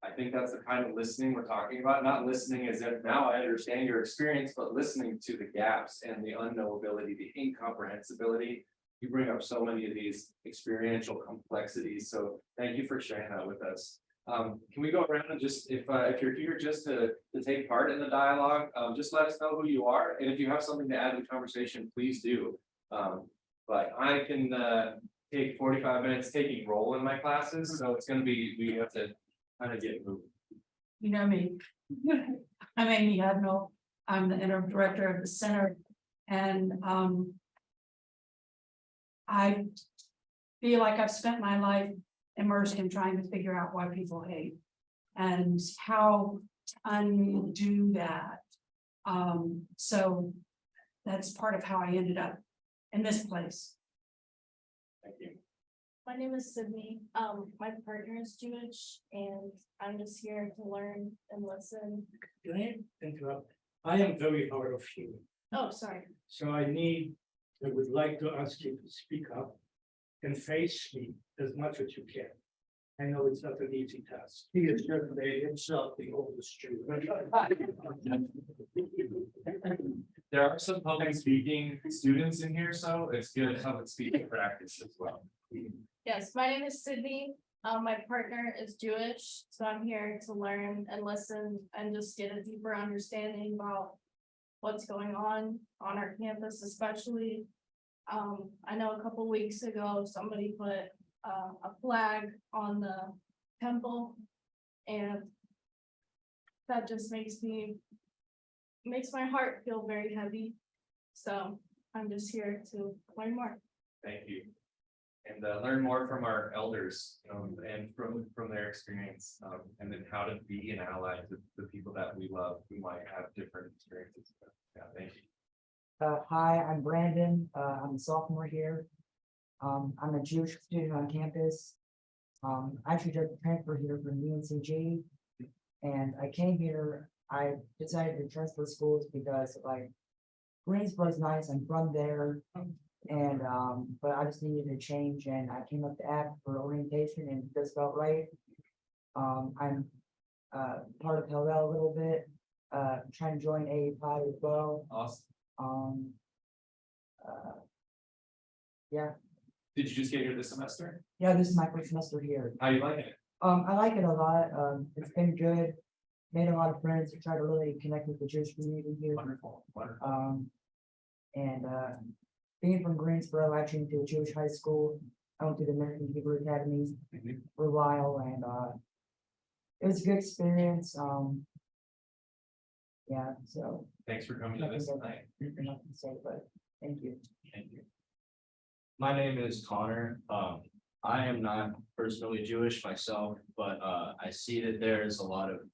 I think that's the kind of listening we're talking about, not listening as if now I understand your experience, but listening to the gaps and the unknowability, the incomprehensibility. You bring up so many of these experiential complexities. So thank you for sharing that with us. Can we go around and just, if you're here just to take part in the dialogue, just let us know who you are. And if you have something to add to the conversation, please do. But I can take 45 minutes taking roll in my classes. So it's going to be, we have to kind of get moving. You know me. I'm Amy Hudnall. I'm the interim director of the center. And I feel like I've spent my life immersed in trying to figure out why people hate and how to undo that. So that's part of how I ended up in this place. Thank you. My name is Sydney. My partner is Jewish, and I'm just here to learn and listen. Can I interrupt? I am very hard of hearing. Oh, sorry. So I would like to ask you to speak up and face me as much as you can. I know it's not an easy task. He is certainly himself the oldest Jew. There are some public speaking students in here, so it's good public speaking practice as well. Yes, my name is Sydney. My partner is Jewish, so I'm here to learn and listen and just get a deeper understanding about what's going on our campus especially. I know a couple weeks ago, somebody put a flag on the temple, and that just makes my heart feel very heavy. So I'm just here to learn more. Thank you. And learn more from our elders, and from their experience, and then how to be an ally to the people that we love who might have different experiences. Yeah, thank you. Hi, I'm Brandon. I'm a sophomore here. I'm a Jewish student on campus. I actually just transferred here from UNCG. And I came here, I decided to transfer schools because like Greensboro is nice, I'm from there. And but I just needed a change, and I came up to App for orientation and it just felt right. I'm part of Hillel a little bit, trying to join AEPi as well. Awesome. Yeah, Did you just get here this semester? yeah, this is my first semester here. How you liking it? I like it a lot. It's been good. Made a lot of friends, try to really connect with the Jewish community here. Wonderful, wonderful. And being from Greensboro, I actually went to a Jewish high school. I went to the American Hebrew Academy Mhm. for a while, and it was a good experience. Yeah, so Thanks for coming to this tonight. nothing to say, but thank you. Thank you. My name is Connor. I am not personally Jewish myself, but I see that there is a lot of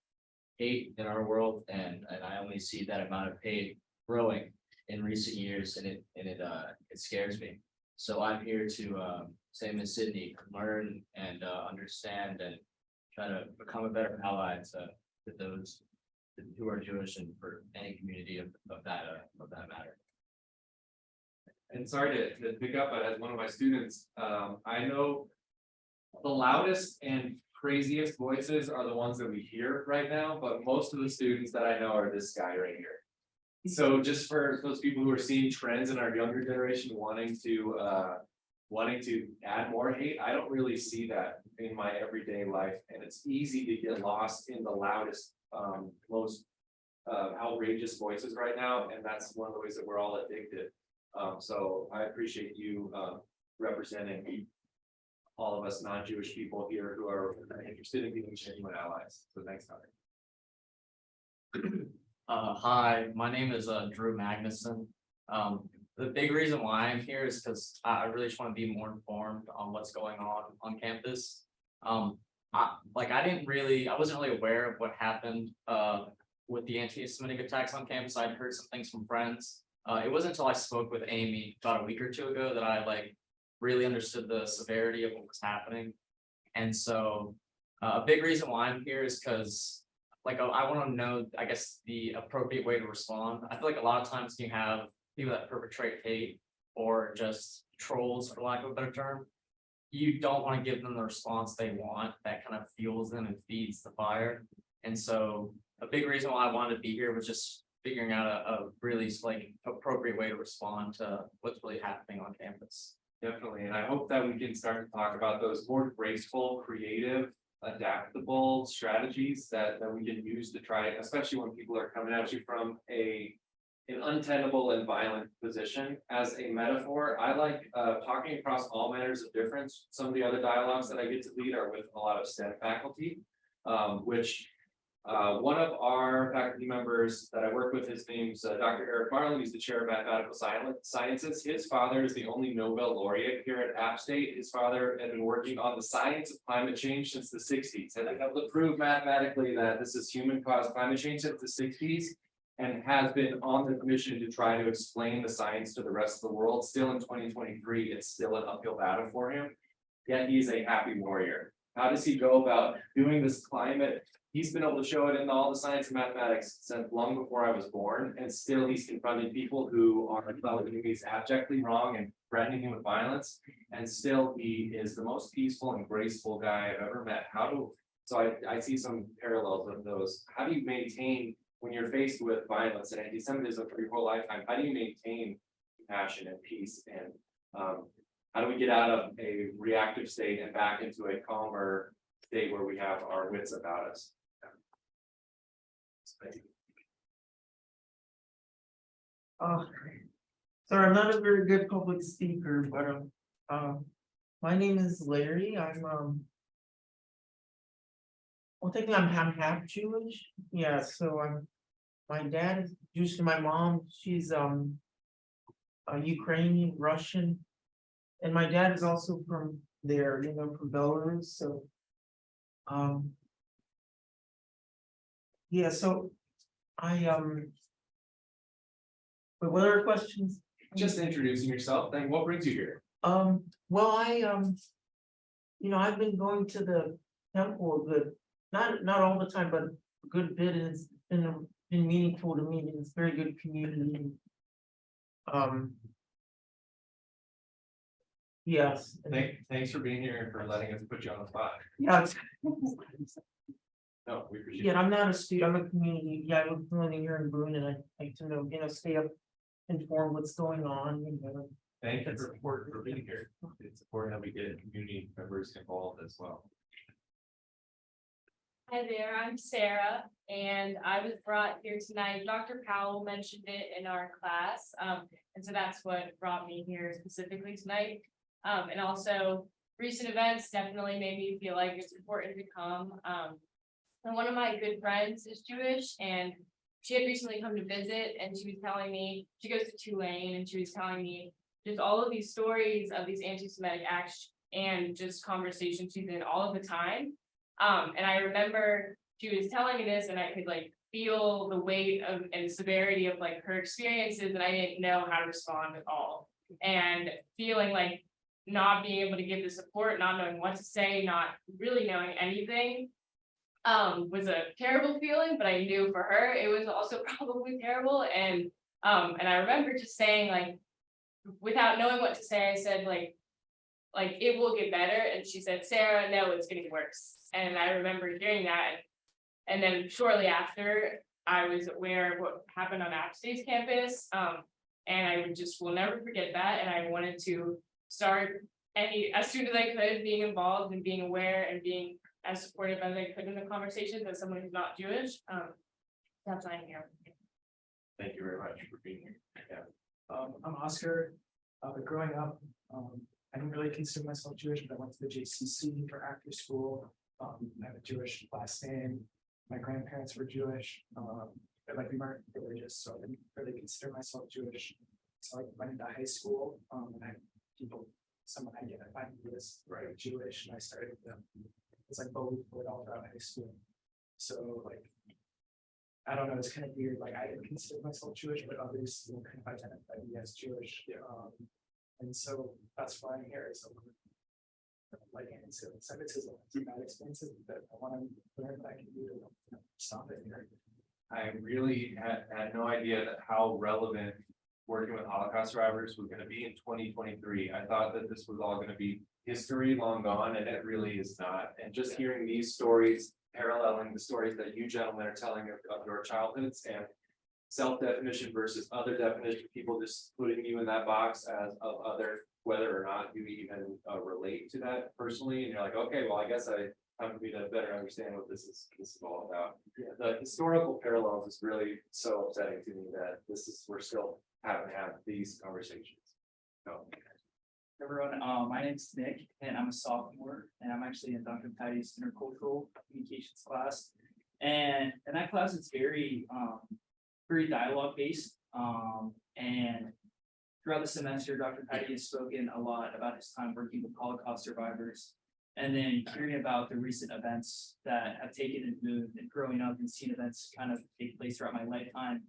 hate in our world, and I only see that amount of hate growing in recent years, and it scares me. So I'm here to same as Sydney, learn and understand and try to become a better ally to those who are Jewish and for any community of that matter. And sorry to pick up, but as one of my students, I know the loudest and craziest voices are the ones that we hear right now, but most of the students that I know are this guy right here. So just for those people who are seeing trends in our younger generation wanting to add more hate, I don't really see that in my everyday life, and it's easy to get lost in the loudest, most outrageous voices right now, and that's one of the ways that we're all addicted. So I appreciate you representing all of us non-Jewish people here who are interested in being genuine allies. So thanks, Connor. Hi, my name is Drew Magnuson. The big reason why I'm here is because I really just want to be more informed on what's going on campus. I wasn't really aware of what happened with the anti-Semitic attacks on campus. I'd heard some things from friends. It wasn't until I spoke with Amy about a week or two ago that I really understood the severity of what was happening. And so a big reason why I'm here is because I want to know, I guess, the appropriate way to respond. I feel like a lot of times you have people that perpetrate hate or just trolls, for lack of a better term. You don't want to give them the response they want that kind of fuels them and feeds the fire. And so a big reason why I wanted to be here was just figuring out a really appropriate way to respond to what's really happening on campus. Definitely, and I hope that we can start to talk about those more graceful, creative, adaptable strategies that we can use to try, especially when people are coming at you from an untenable and violent position. As a metaphor, I like talking across all manners of difference. Some of the other dialogues that I get to lead are with a lot of STEM faculty, which one of our faculty members that I work with, his name's Dr. Eric Marlin. He's the chair of mathematical sciences. His father is the only Nobel laureate here at App State. His father had been working on the science of climate change since the 60s. And they have to prove mathematically that this is human-caused climate change since the 60s, and has been on the mission to try to explain the science to the rest of the world. Still in 2023, it's still an uphill battle for him. Yet he's a happy warrior. How does he go about doing this climate? He's been able to show it in all the science and mathematics since long before I was born, and still he's confronting people who are telling him he's abjectly wrong and threatening him with violence, and still he is the most peaceful and graceful guy I've ever met. So I see some parallels of those. How do you maintain, when you're faced with violence and anti-Semitism for your whole lifetime, how do you maintain compassion and peace? And how do we get out of a reactive state and back into a calmer state where we have our wits about us? Thank you. Sorry, I'm not a very good public speaker, but my name is Larry. Well, technically, I'm half Jewish. Yeah, so my dad is Jewish, and my mom, she's a Ukrainian, Russian, and my dad is also from there, from Belarus. So, yeah. So but what are questions? Just introducing yourself, then what brings you here? Well, I've been going to the temple, not all the time, but a good bit, and it's been meaningful to me, and it's very good community. Yes. Thanks for being here and for letting us put you on the spot. Yeah, No, we appreciate yeah, I'm not a student, I'm a community, yeah, I live living here in Boone, and I like to know, stay up informed what's going on, Thank you for being here. It's important that we get community members involved as well. Hi there, I'm Sarah, and I was brought here tonight. Dr. Powell mentioned it in our class, and so that's what brought me here specifically tonight. And also, recent events definitely made me feel like it's important to come. And one of my good friends is Jewish, and she had recently come to visit, and she was telling me, she goes to Tulane, and she was telling me just all of these stories of these anti-Semitic acts and just conversations she's in all of the time. And I remember she was telling me this, and I could like feel the weight of and severity of like her experiences, and I didn't know how to respond at all. And feeling like not being able to give the support, not knowing what to say, not really knowing anything, was a terrible feeling, but I knew for her it was also probably terrible. And I remember just saying, like, without knowing what to say, I said like it will get better. And she said, Sarah, no, it's getting worse. And I remember hearing that. And then shortly after, I was aware of what happened on App State's campus. And I will never forget that. And I wanted to start as soon as I could, being involved and being aware and being as supportive as I could in the conversations as someone who's not Jewish. That's why I'm here. Thank you very much for being here. Yeah. I'm Oscar. Growing up, I didn't really consider myself Jewish, but I went to the JCC for after school. I have a Jewish last name. My grandparents were Jewish. Like we weren't religious, so I didn't really consider myself Jewish. So I went into high school, and someone I was right Jewish, and I started it's like bullied for it all throughout high school. So like, I don't know, it's kind of weird. Like I didn't consider myself Jewish, but others kind of identify me as Jewish. And so that's why I'm here. So like anti-Semitism, bad experiences that I want to learn what I can do to stop it here. I really had no idea that how relevant working with Holocaust survivors was going to be in 2023. I thought that this was all going to be history long gone, and it really is not. And just hearing these stories, paralleling the stories that you gentlemen are telling of your childhoods and self-definition versus other definition, people just putting you in that box as of other, whether or not you even relate to that personally, and you're like, okay, well, I guess I have to be to better understand what this is all about. The historical parallels is really so upsetting to me that we're still having to have these conversations. So. Everyone, my name's Nick, and I'm a sophomore, and I'm actually in Dr. Patty's intercultural communications class. And in that class, it's very dialogue based. And throughout the semester, Dr. Patty has spoken a lot about his time working with Holocaust survivors, and then hearing about the recent events that have taken and moved, and growing up and seeing events kind of take place throughout my lifetime.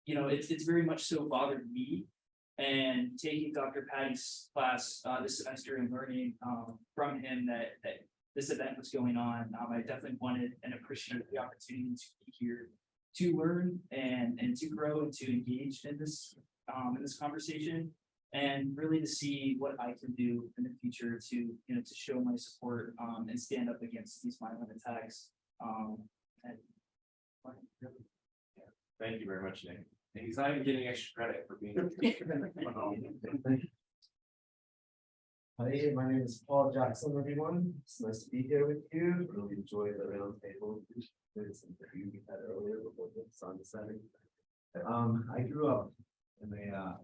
It's very much so bothered me. And taking Dr. Patty's class this semester and learning from him that this event was going on, I definitely wanted and appreciated the opportunity to be here to learn and to grow and to engage in this conversation, and really to see what I can do in the future to show my support and stand up against these violent attacks. Thank you very much, Nick. And he's not even getting extra credit for being. Hi, my name is Paul Jackson, everyone. It's nice to be here with you. Really enjoyed the round table. There's some review we had earlier before the sun setting. I grew up in a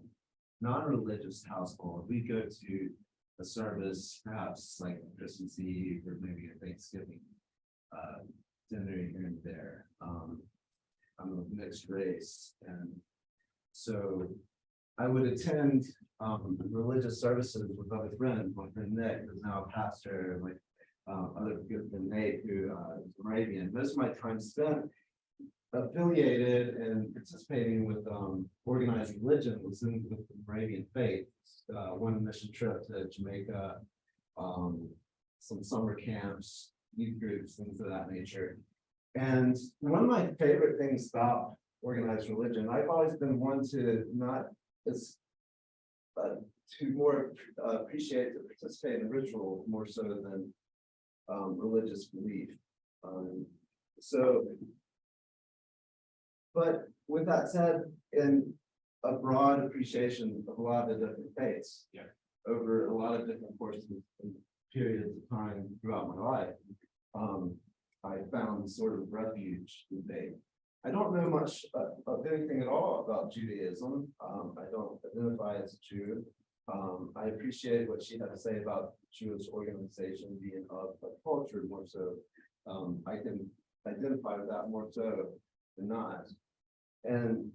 non-religious household. We go to a service, perhaps like Christmas Eve or maybe a Thanksgiving dinner here and there. I'm of mixed race, and so I would attend religious services with other friends. My friend Nick, who's now a pastor, and other good friend Nate, who is Moravian. Most of my time spent affiliated and participating with organized religion was in with the Moravian faith. One mission trip to Jamaica, some summer camps, youth groups, things of that nature. And one of my favorite things about organized religion, I've always been one to not as to more appreciate to participate in ritual more so than religious belief. But with that said, in a broad appreciation of a lot of the different faiths, over a lot of different courses and periods of time throughout my life, I found sort of refuge in faith. I don't know much of anything at all about Judaism. I don't identify as a Jew. I appreciate what she had to say about Jewish organization being of a culture more so. I can identify with that more so than not. And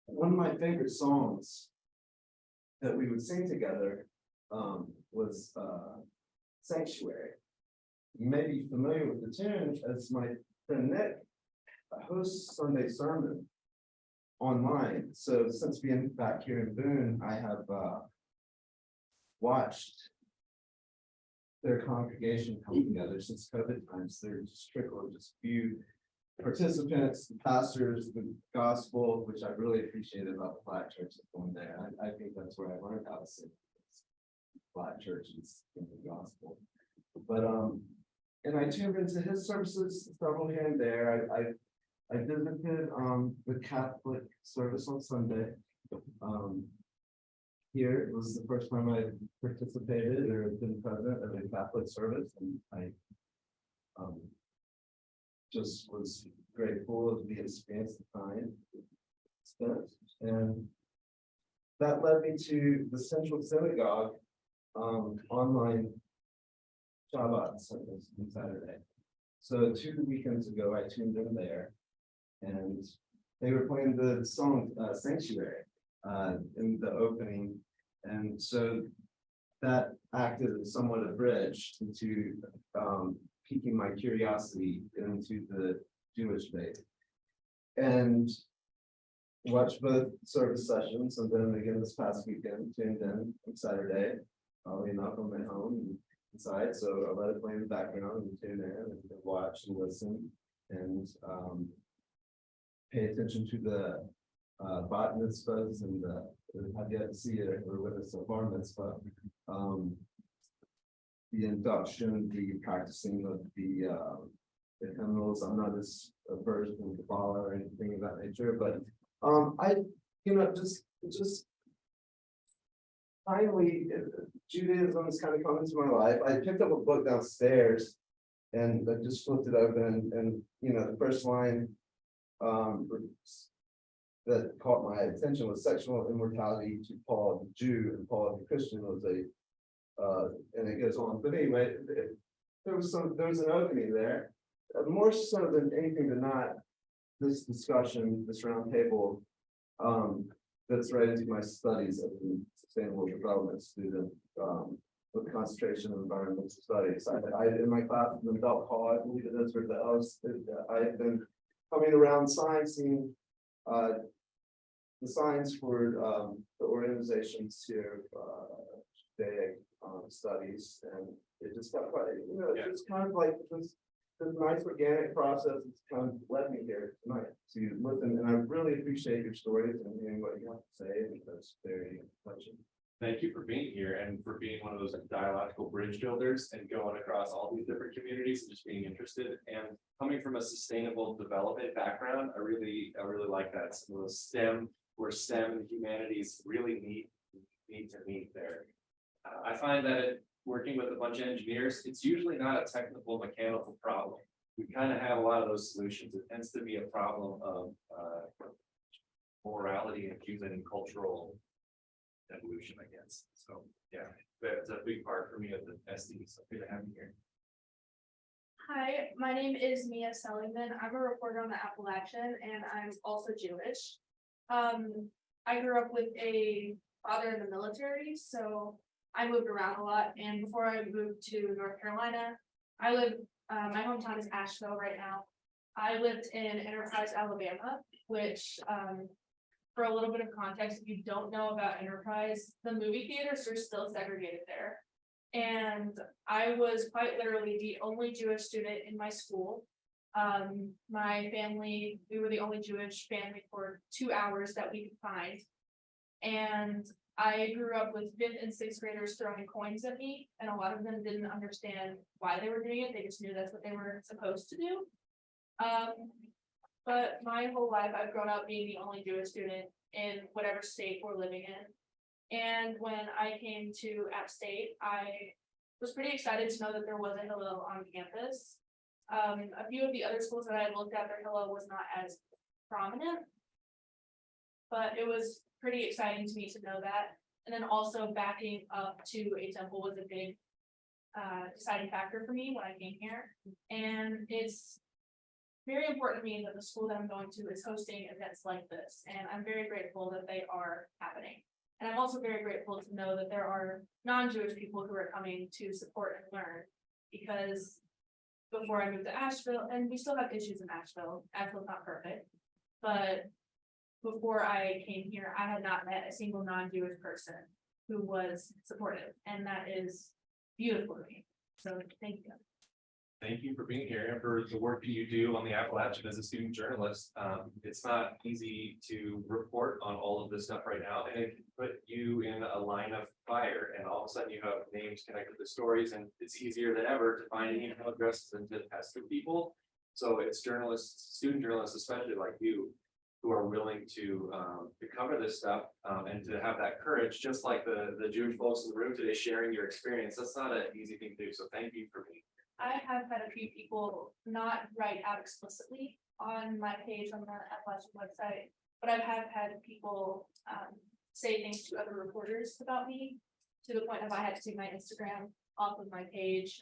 one of my favorite songs that we would sing together was Sanctuary. You may be familiar with the tune, as my friend Nick hosts Sunday sermon online. So since being back here in Boone, I have watched their congregation come together since COVID times. They're just trickled, just few participants, the pastors, the gospel, which I really appreciated about the Black church going there. I think that's where I learned how to sing Black churches in the gospel. But and I tuned into his services several here and there. I visited the Catholic service on Sunday. Here it was the first time I participated or been present at a Catholic service, and I just was grateful of the experience of time spent. And that led me to the Central Synagogue online Shabbat service on Saturday. So 2 weekends ago, I tuned in there, and they were playing the song Sanctuary in the opening. And so that acted as somewhat a bridge into piquing my curiosity into the Jewish faith. And watched both service sessions, and then again this past weekend, tuned in on Saturday, probably enough on my home inside. So I let it play in the background and tune in and watch and listen and pay attention to the bat mitzvahs and I've yet to see it or witness a bar mitzvah. The induction, the practicing of the hymnals. I'm not as versed in Kabbalah or anything of that nature, but I just finally Judaism is kind of come into my life. I picked up a book downstairs and I just flipped it open, and the first line that caught my attention was sexual immortality to Paul the Jew, and Paul the Christian was and it goes on. But anyway, there was an opening there. More so than anything than not, this discussion, this roundtable, that's right into my studies as a sustainable development student with concentration in environmental studies. I in my class in adult college, I believe it is, or I've been coming around science, seeing the signs for the organizations here, Judaic studies, and it just got quite, it's kind of like this nice organic process that's kind of led me here tonight to listen, and I really appreciate your stories and hearing what you have to say, because very touching. Thank you for being here and for being one of those dialogical bridge builders and going across all these different communities and just being interested. And coming from a sustainable development background, I really like that. Some of those STEM and humanities really need to meet there. I find that working with a bunch of engineers, it's usually not a technical mechanical problem. we kind of have a lot of those solutions. It tends to be a problem of morality infused in cultural evolution, I guess. So, yeah, that's a big part for me of the SD. So good to have you here. Hi, my name is Mia Seligman. I'm a reporter on the Appalachian and I'm also Jewish. I grew up with a father in the military, so I moved around a lot. And before I moved to North Carolina, I lived, my hometown is Asheville right now. I lived in Enterprise, Alabama, which, for a little bit of context, if you don't know about Enterprise, the movie theaters are still segregated there. And I was quite literally the only Jewish student in my school. My family, we were the only Jewish family for 2 hours that we could find. And I grew up with 5th and 6th graders throwing coins at me, and a lot of them didn't understand why they were doing it. They just knew that's what they were supposed to do. But my whole life, I've grown up being the only Jewish student in whatever state we're living in. And when I came to App State, I was pretty excited to know that there was a Hillel on campus. A few of the other schools that I had looked at, their Hillel was not as prominent. But it was pretty exciting to me to know that. And then also backing up to a temple was a big deciding factor for me when I came here. And it's very important to me that the school that I'm going to is hosting events like this. And I'm very grateful that they are happening. And I'm also very grateful to know that there are non-Jewish people who are coming to support and learn. Because before I moved to Asheville, and we still have issues in Asheville's not perfect, but before I came here, I had not met a single non-Jewish person who was supportive, and that is beautiful to me. So thank you. Thank you for being here and for the work that you do on the Appalachian as a student journalist. It's not easy to report on all of this stuff right now, and it can put you in a line of fire, and all of a sudden you have names connected to stories, and it's easier than ever to find email addresses and to pester people. So it's journalists, student journalists, especially like you, who are willing to cover this stuff and to have that courage, just like the Jewish folks in the room today sharing your experience. That's not an easy thing to do. So thank you for being. I have had a few people not write out explicitly on my page on the Appalachian website, but I have had people say things to other reporters about me to the point of I had to take my Instagram off of my page.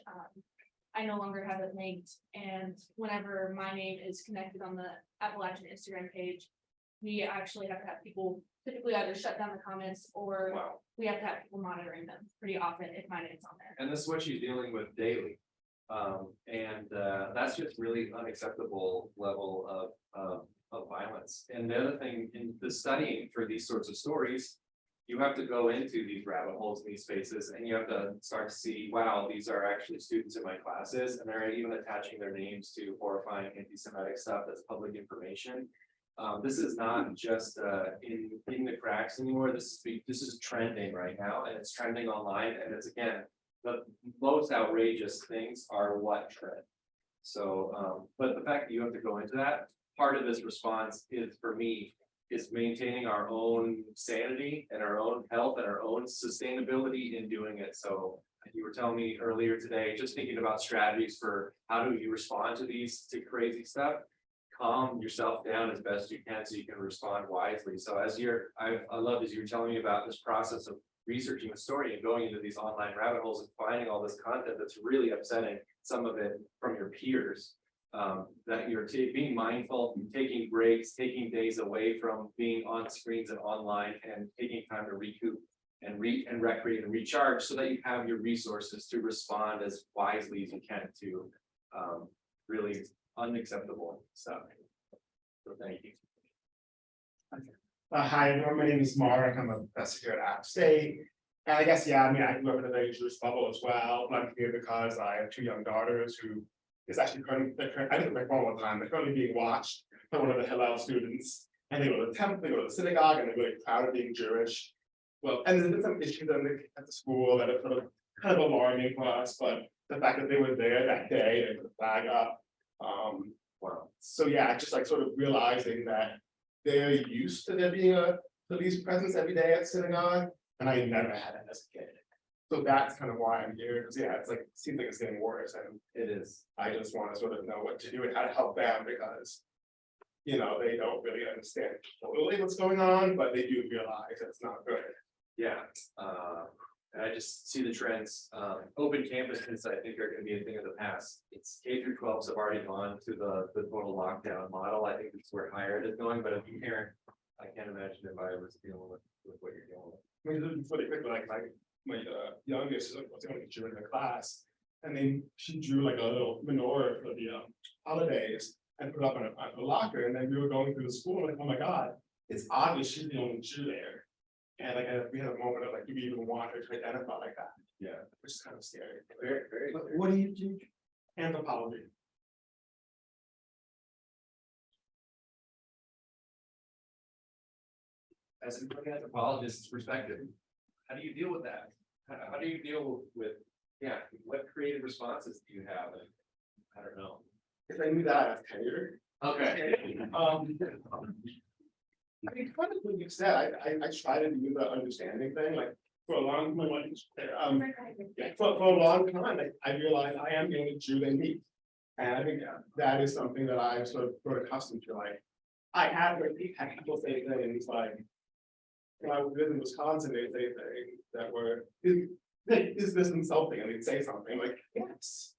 I no longer have it linked, and whenever my name is connected on the Appalachian Instagram page, we actually have to have people typically either shut down the comments or we have to have people monitoring them pretty often if my name's on there. And this is what she's dealing with daily. That's just really unacceptable level of violence. And the other thing in the studying for these sorts of stories, you have to go into these rabbit holes in these spaces, and you have to start to see, wow, these are actually students in my classes, and they're even attaching their names to horrifying anti-Semitic stuff that's public information. This is not just in the cracks anymore. This is trending right now, and it's trending online, and it's again, the most outrageous things are what trend. So, but the fact that you have to go into that, part of this response is, for me, is maintaining our own sanity and our own health and our own sustainability in doing it. So you were telling me earlier today, just thinking about strategies for how do you respond to crazy stuff, calm yourself down as best you can so you can respond wisely. So as I love as you were telling me about this process of researching the story and going into these online rabbit holes and finding all this content that's really upsetting, some of it from your peers, that you're being mindful, taking breaks, taking days away from being on screens and online, and taking time to recoup and recreate and recharge so that you have your resources to respond as wisely as you can to really unacceptable stuff. So thank you. Hi, my name is Mark. I'm a professor here at App State. And I guess, yeah, I mean, I grew up in a very Jewish bubble as well. But I'm here because I have 2 young daughters who is actually currently, I didn't make one time, they're currently being watched by one of the Hillel students. And they go to the temple, they go to the synagogue, and they're really proud of being Jewish. Well, and there's been some issues at the school that are sort of kind of alarming for us, but the fact that they were there that day, they put the flag up. So yeah, just like sort of realizing that they're used to there being a police presence every day at synagogue, and I never had it as a kid. So that's kind of why I'm here, because yeah, it's like, seems like it's getting worse, and It is. I just want to sort of know what to do and how to help them, because. You know, they don't really understand totally what's going on, but they do realize it's not good. Yeah, and I just see the trends, open campuses, I think are gonna be a thing of the past. It's K-12s have already gone to the total lockdown model, I think it's where higher ed is going, but as a parent, I can't imagine if I was dealing with what you're dealing with. I mean, just really quick, like my youngest was going to drew in the class, and then she drew like a little menorah for the holidays and put up in a locker, and then we were going through the school, like, oh my god, it's obvious she's the only Jew there. And like we had a moment of like, do we even want her to identify like that? Yeah. Which is kind of scary. Very, very. What do you teach? Anthropology. As an anthropologist's perspective, how do you deal with that? How do you deal with, yeah, what creative responses do you have? And I don't know. If I knew that, I was tenured. Okay. I mean, kind of what you said, I try to do the understanding thing, like, for a long time, for a long time, I realized I am the only Jew they meet. And I think that is something that I've sort of grown accustomed to, like, I had people say things like, when I was in Wisconsin, they say things that were, is this insulting? And they'd say something like, yes.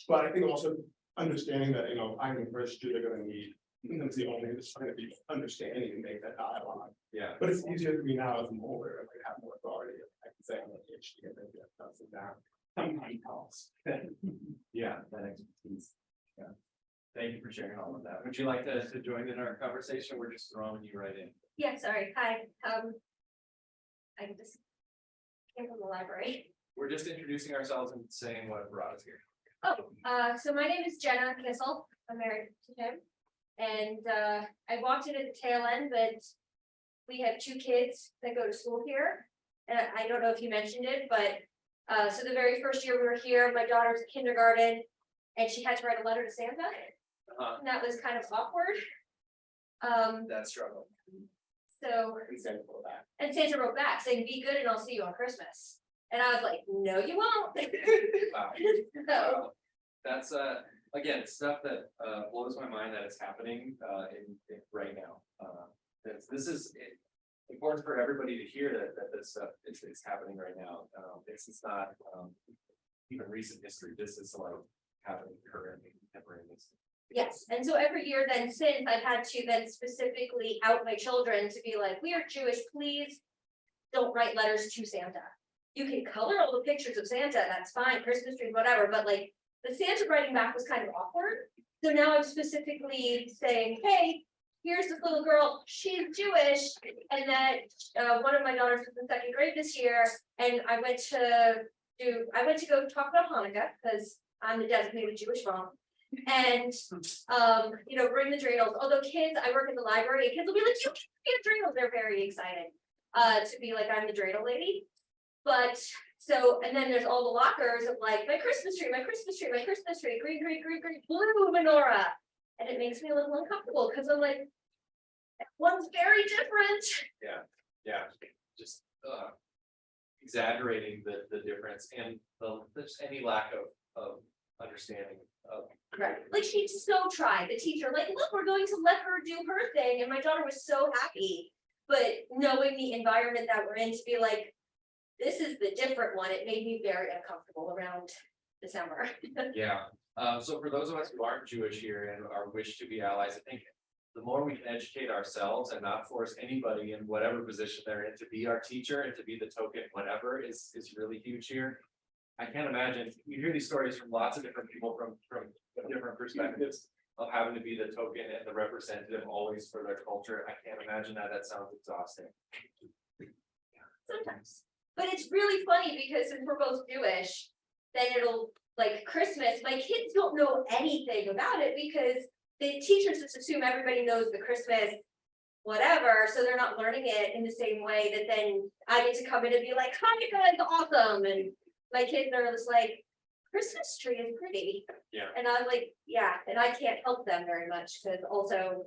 But I think also understanding that, you know, I'm the first Jew they're gonna meet. And that's the only, just trying to be understanding and make that dialogue. Yeah. But it's easier for me now as I'm older, and I have more authority. I can say I'm a PhD and then that's it down. Sometimes helps. Yeah, that expertise. Yeah. Thank you for sharing all of that. Would you like to join in our conversation? We're just throwing you right in. Yeah, sorry, hi, I just came from the library. We're just introducing ourselves and saying what brought us here. Oh, so my name is Jenna Kissel, I'm married to him. And I walked in at the tail end, but we have 2 kids that go to school here. And I don't know if you mentioned it, but so the very first year we were here, my daughter's in kindergarten and she had to write a letter to Santa. And that was kind of awkward. That struggle. So, and Santa wrote back saying, be good and I'll see you on Christmas. And I was like, no, you won't. Wow. So, That's again, stuff that blows my mind that it's happening in right now. This is important for everybody to hear that this stuff is happening right now. This is not even recent history. This is like happening currently, contemporaneously. yes, and so every year then since I've had to then specifically out my children to be like, we are Jewish, please don't write letters to Santa. You can color all the pictures of Santa, that's fine, Christmas trees, whatever, but like the Santa writing back was kind of awkward. So now I'm specifically saying, hey, here's this little girl, she's Jewish, and that one of my daughters was in 2nd grade this year, and I went to go talk about Hanukkah because I'm the designated Jewish mom. And you know, bring the dreidels. Although kids, I work in the library, and kids will be like, you can get dreidels. They're very excited to be like, I'm the dreidel lady. But so, and then there's all the lockers of like my Christmas tree, my Christmas tree, my Christmas tree, green, green, green, green, blue menorah. And it makes me a little uncomfortable because I'm like, one's very different. Yeah, just exaggerating the difference and just any lack of understanding of. Right, like she so tried, the teacher, like, look, we're going to let her do her thing, and my daughter was so happy. But knowing the environment that we're in to be like, this is the different one, it made me very uncomfortable around December. Yeah, so for those of us who aren't Jewish here and are wish to be allies, I think the more we can educate ourselves and not force anybody in whatever position they're in to be our teacher and to be the token whatever is really huge here. I can't imagine, you hear these stories from lots of different people from different perspectives of having to be the token and the representative always for their culture. I can't imagine that. That sounds exhausting. Sometimes, but it's really funny because since we're both Jewish, then it'll like Christmas, my kids don't know anything about it because the teachers just assume everybody knows the Christmas whatever, so they're not learning it in the same way that then I get to come in and be like, Hanukkah is awesome, and my kids are just like, Christmas tree is pretty. Yeah. And I'm like, yeah, and I can't help them very much because also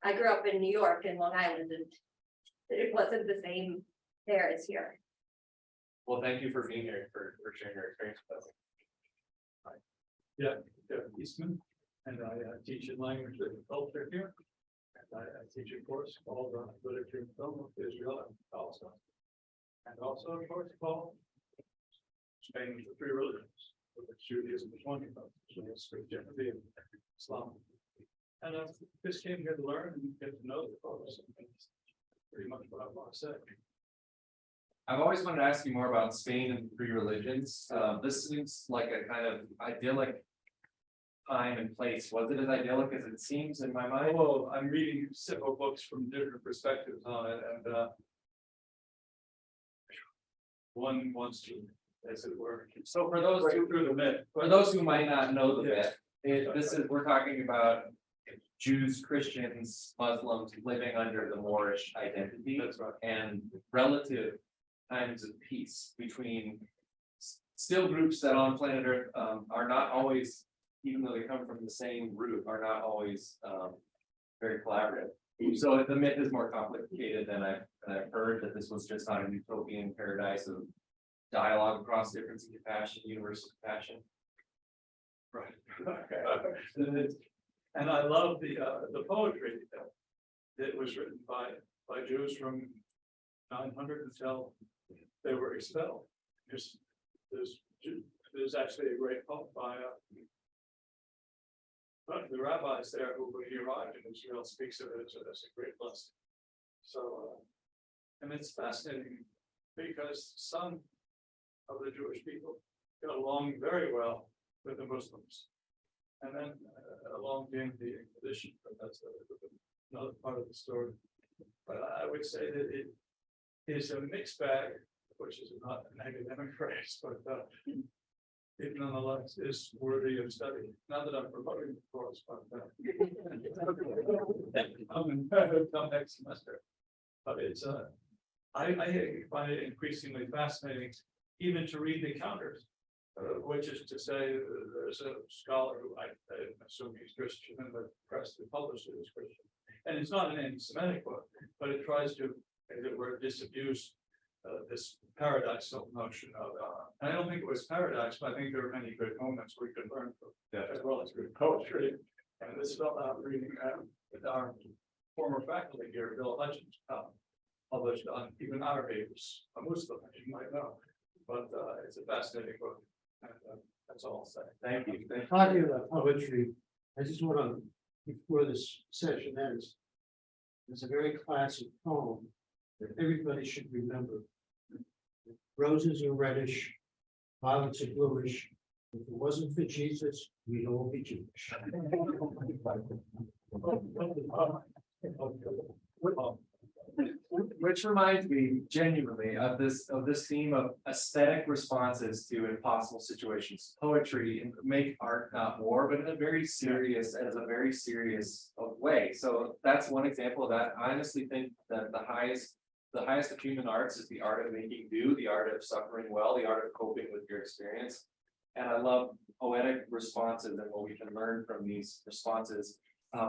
I grew up in New York and Long Island, and it wasn't the same there as here. Well, thank you for being here, for sharing your experience with us. Eastman, and I teach in language and culture here. And I teach a course called Literature and Film of Israel and Palestine. And also a course called Spain with the Three Religions, which Judaism is one of them, Christianity and Islam. And I just came here to learn and get to know the folks. And that's pretty much what I want to say. I've always wanted to ask you more about Spain and three religions. This seems like a kind of idyllic time and place. Was it as idyllic as it seems in my mind? Oh, I'm reading several books from different perspectives on it, and one wants to, as it were. So for those who, Through the myth. for those who might not know the myth, this is, we're talking about Jews, Christians, Muslims living under the Moorish identity. That's right. And relative times of peace between still groups that on planet Earth are not always, even though they come from the same root, are not always very collaborative. So the myth is more complicated than I've heard, that this was just not a utopian paradise of dialogue across difference and compassion, universal compassion. Right. And I love the poetry that was written by Jews from 900 until they were expelled. There's actually a great poem by the rabbis there who, when he arrived in Israel, speaks of it as a great blessing. So, and it's fascinating because some of the Jewish people got along very well with the Muslims. And then along came the Inquisition, but that's another part of the story. But I would say that it is a mixed bag, which is not an academic phrase, but it nonetheless is worthy of study. Not that I'm promoting the course, but come next semester. But it's I find it increasingly fascinating, even to read the counters. Which is to say, there's a scholar who I assume he's Christian, and the press that published it is Christian. And it's not an anti-Semitic book, but it tries to, as it were, disabuse this paradoxical notion of, and I don't think it was paradox, but I think there are many good moments we could learn from, as well as good poetry. And this fell out reading with our former faculty here, Bill Hutchins, published on Ibn Arabi, who's a Muslim, as you might know. But it's a fascinating book. And, that's all I'll say. Thank you. Talking about poetry, I just want to, before this session ends, there's a very classic poem that everybody should remember. Roses are reddish, violets are bluish. If it wasn't for Jesus, we'd all be Jewish. Which reminds me genuinely of this theme of aesthetic responses to impossible situations. Poetry and make art not war, but in a very serious way. So that's one example of that. I honestly think that the highest of human arts is the art of making do, the art of suffering well, the art of coping with your experience. And I love poetic responses and what we can learn from these responses.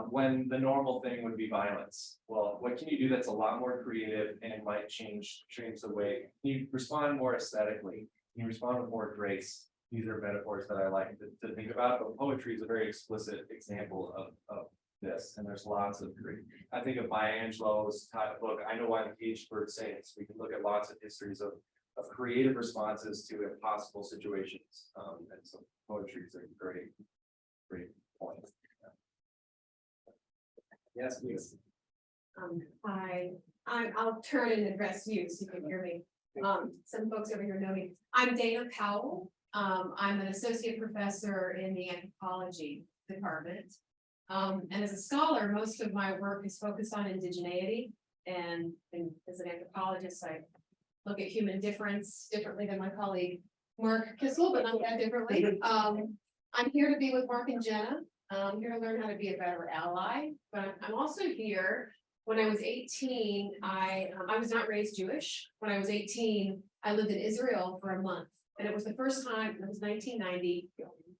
When the normal thing would be violence. Well, what can you do that's a lot more creative and might change the way you respond more aesthetically? You respond with more grace. These are metaphors that I like to think about, but poetry is a very explicit example of this, and there's lots of great. I think of Maya Angelou's book, I Know Why the Caged Bird Sings. We can look at lots of histories of creative responses to impossible situations, and so poetry is a great point. Yes, please. Hi, I'll turn and address you so you can hear me. Some folks over here know me. I'm Dana Powell. I'm an associate professor in the anthropology department. And as a scholar, most of my work is focused on indigeneity. And as an anthropologist, I look at human difference differently than my colleague Mark Kissel, but not that differently. I'm here to be with Mark and Jenna. I'm here to learn how to be a better ally, but I'm also here. When I was 18, I was not raised Jewish. When I was 18, I lived in Israel for a month, and it was the first time. It was 1990.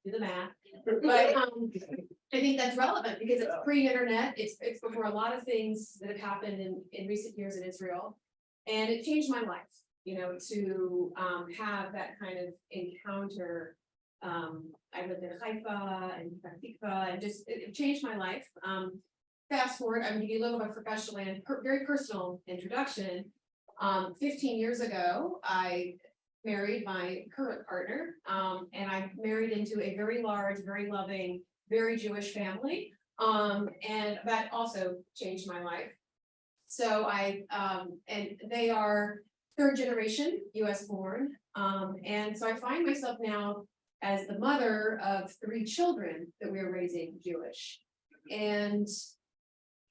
Do the math, but I think that's relevant because it's pre-internet. It's before a lot of things that have happened in recent years in Israel, and it changed my life. you know, to have that kind of encounter. I lived in Haifa and Tikva, and just, it changed my life. Fast forward, I'm gonna give you a little bit of professional and very personal introduction. 15 years ago, I married my current partner, and I married into a very large, very loving, very Jewish family. And that also changed my life. So and they are third generation US born. And so I find myself now as the mother of 3 children that we are raising Jewish. And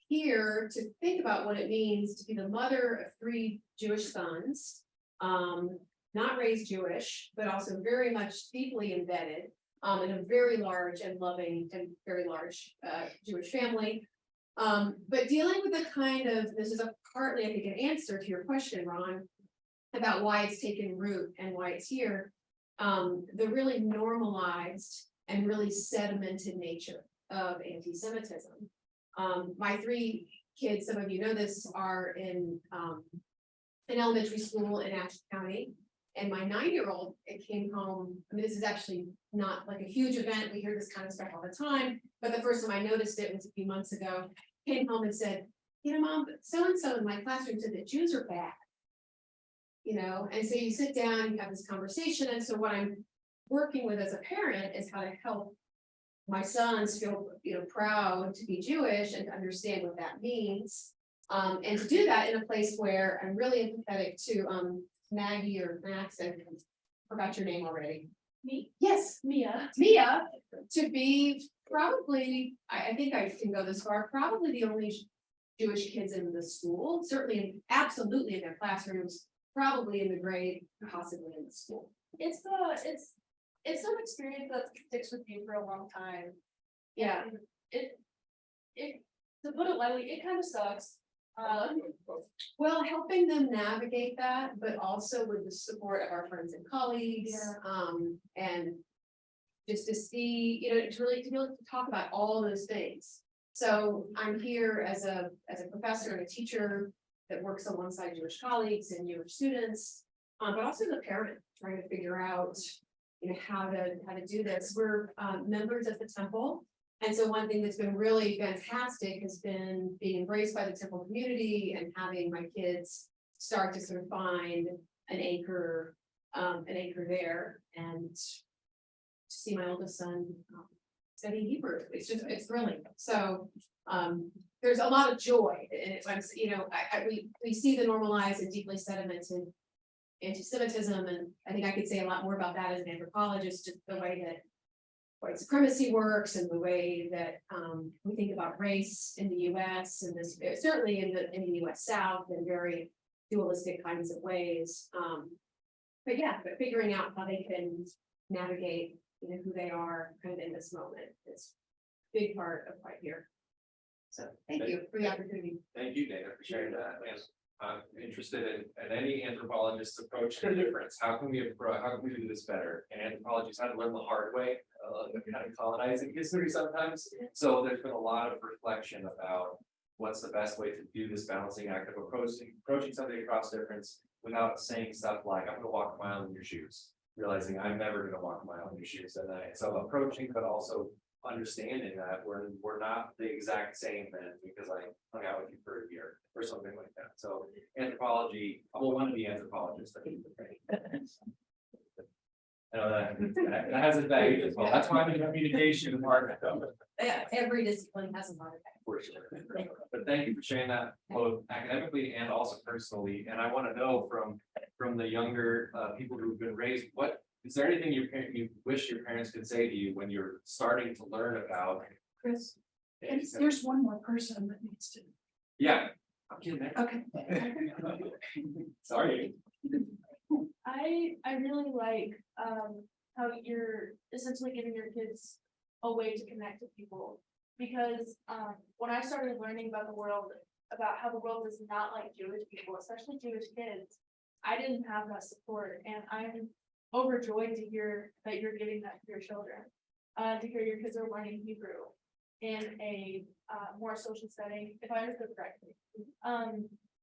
here to think about what it means to be the mother of 3 Jewish sons, not raised Jewish, but also very much deeply embedded in a very large and loving and very large Jewish family. But dealing with the kind of, this is partly, I think, an answer to your question, Ron, about why it's taken root and why it's here. The really normalized and really sedimented nature of anti-Semitism. My 3 kids, some of you know this, are in an elementary school in Ashland County. And my 9-year-old, it came home. I mean, this is actually not like a huge event. We hear this kind of stuff all the time. But the first time I noticed it was a few months ago. Came home and said, you know, Mom, so-and-so in my classroom said that Jews are bad. You know, and so you sit down, you have this conversation. And so what I'm working with as a parent is how to help my sons feel, you know, proud to be Jewish and to understand what that means. And to do that in a place where I'm really empathetic to Maggie or Max, I forgot your name already. Me? Yes, Mia. Mia, to be probably, I think I can go this far, probably the only Jewish kids in the school, certainly, absolutely in their classrooms, probably in the grade, possibly in the school. It's some experience that sticks with you for a long time. Yeah. And it to put it lightly, it kind of sucks. Well, helping them navigate that, but also with the support of our friends and colleagues, and just to see, you know, to really to be able to talk about all those things. So I'm here as a professor and a teacher that works alongside Jewish colleagues and Jewish students, but also the parent trying to figure out, you know, how to do this. We're members of the temple. And so one thing that's been really fantastic has been being embraced by the temple community and having my kids start to sort of find an anchor there, and to see my oldest son study Hebrew. It's thrilling. So there's a lot of joy in it. You know, we see the normalized and deeply sedimented anti-Semitism, and I think I could say a lot more about that as an anthropologist, just the way that white supremacy works and the way that we think about race in the US, and this certainly in the US South in very dualistic kinds of ways. But figuring out how they can navigate, you know, who they are kind of in this moment is a big part of why here. So thank you for the opportunity. Thank you, Dana, for sharing that. I'm interested in any anthropologist's approach to difference. How can we do this better? And anthropologists had to learn the hard way, kind of colonizing history sometimes. So there's been a lot of reflection about what's the best way to do this balancing act of approaching something across difference without saying stuff like, I'm gonna walk a mile in your shoes, realizing I'm never gonna walk a mile in your shoes. And so approaching, but also understanding that we're not the exact same then, because I hung out with you for a year or something like that. So anthropology, I will want to be anthropologist. I know that has its value as well. That's why I'm in the communication department. Every discipline has a lot of that. For sure. But thank you for sharing that both academically and also personally. And I want to know from the younger people who've been raised, what is there anything you wish your parents could say to you when you're starting to learn about? Chris, there's one more person that needs to. Yeah. I'm kidding. Okay. Sorry. I really like how you're essentially giving your kids a way to connect to people, because when I started learning about how the world is not like Jewish people, especially Jewish kids, I didn't have that support, and I'm overjoyed to hear that you're giving that to your children, to hear your kids are learning Hebrew in a more social setting, if I understood correctly.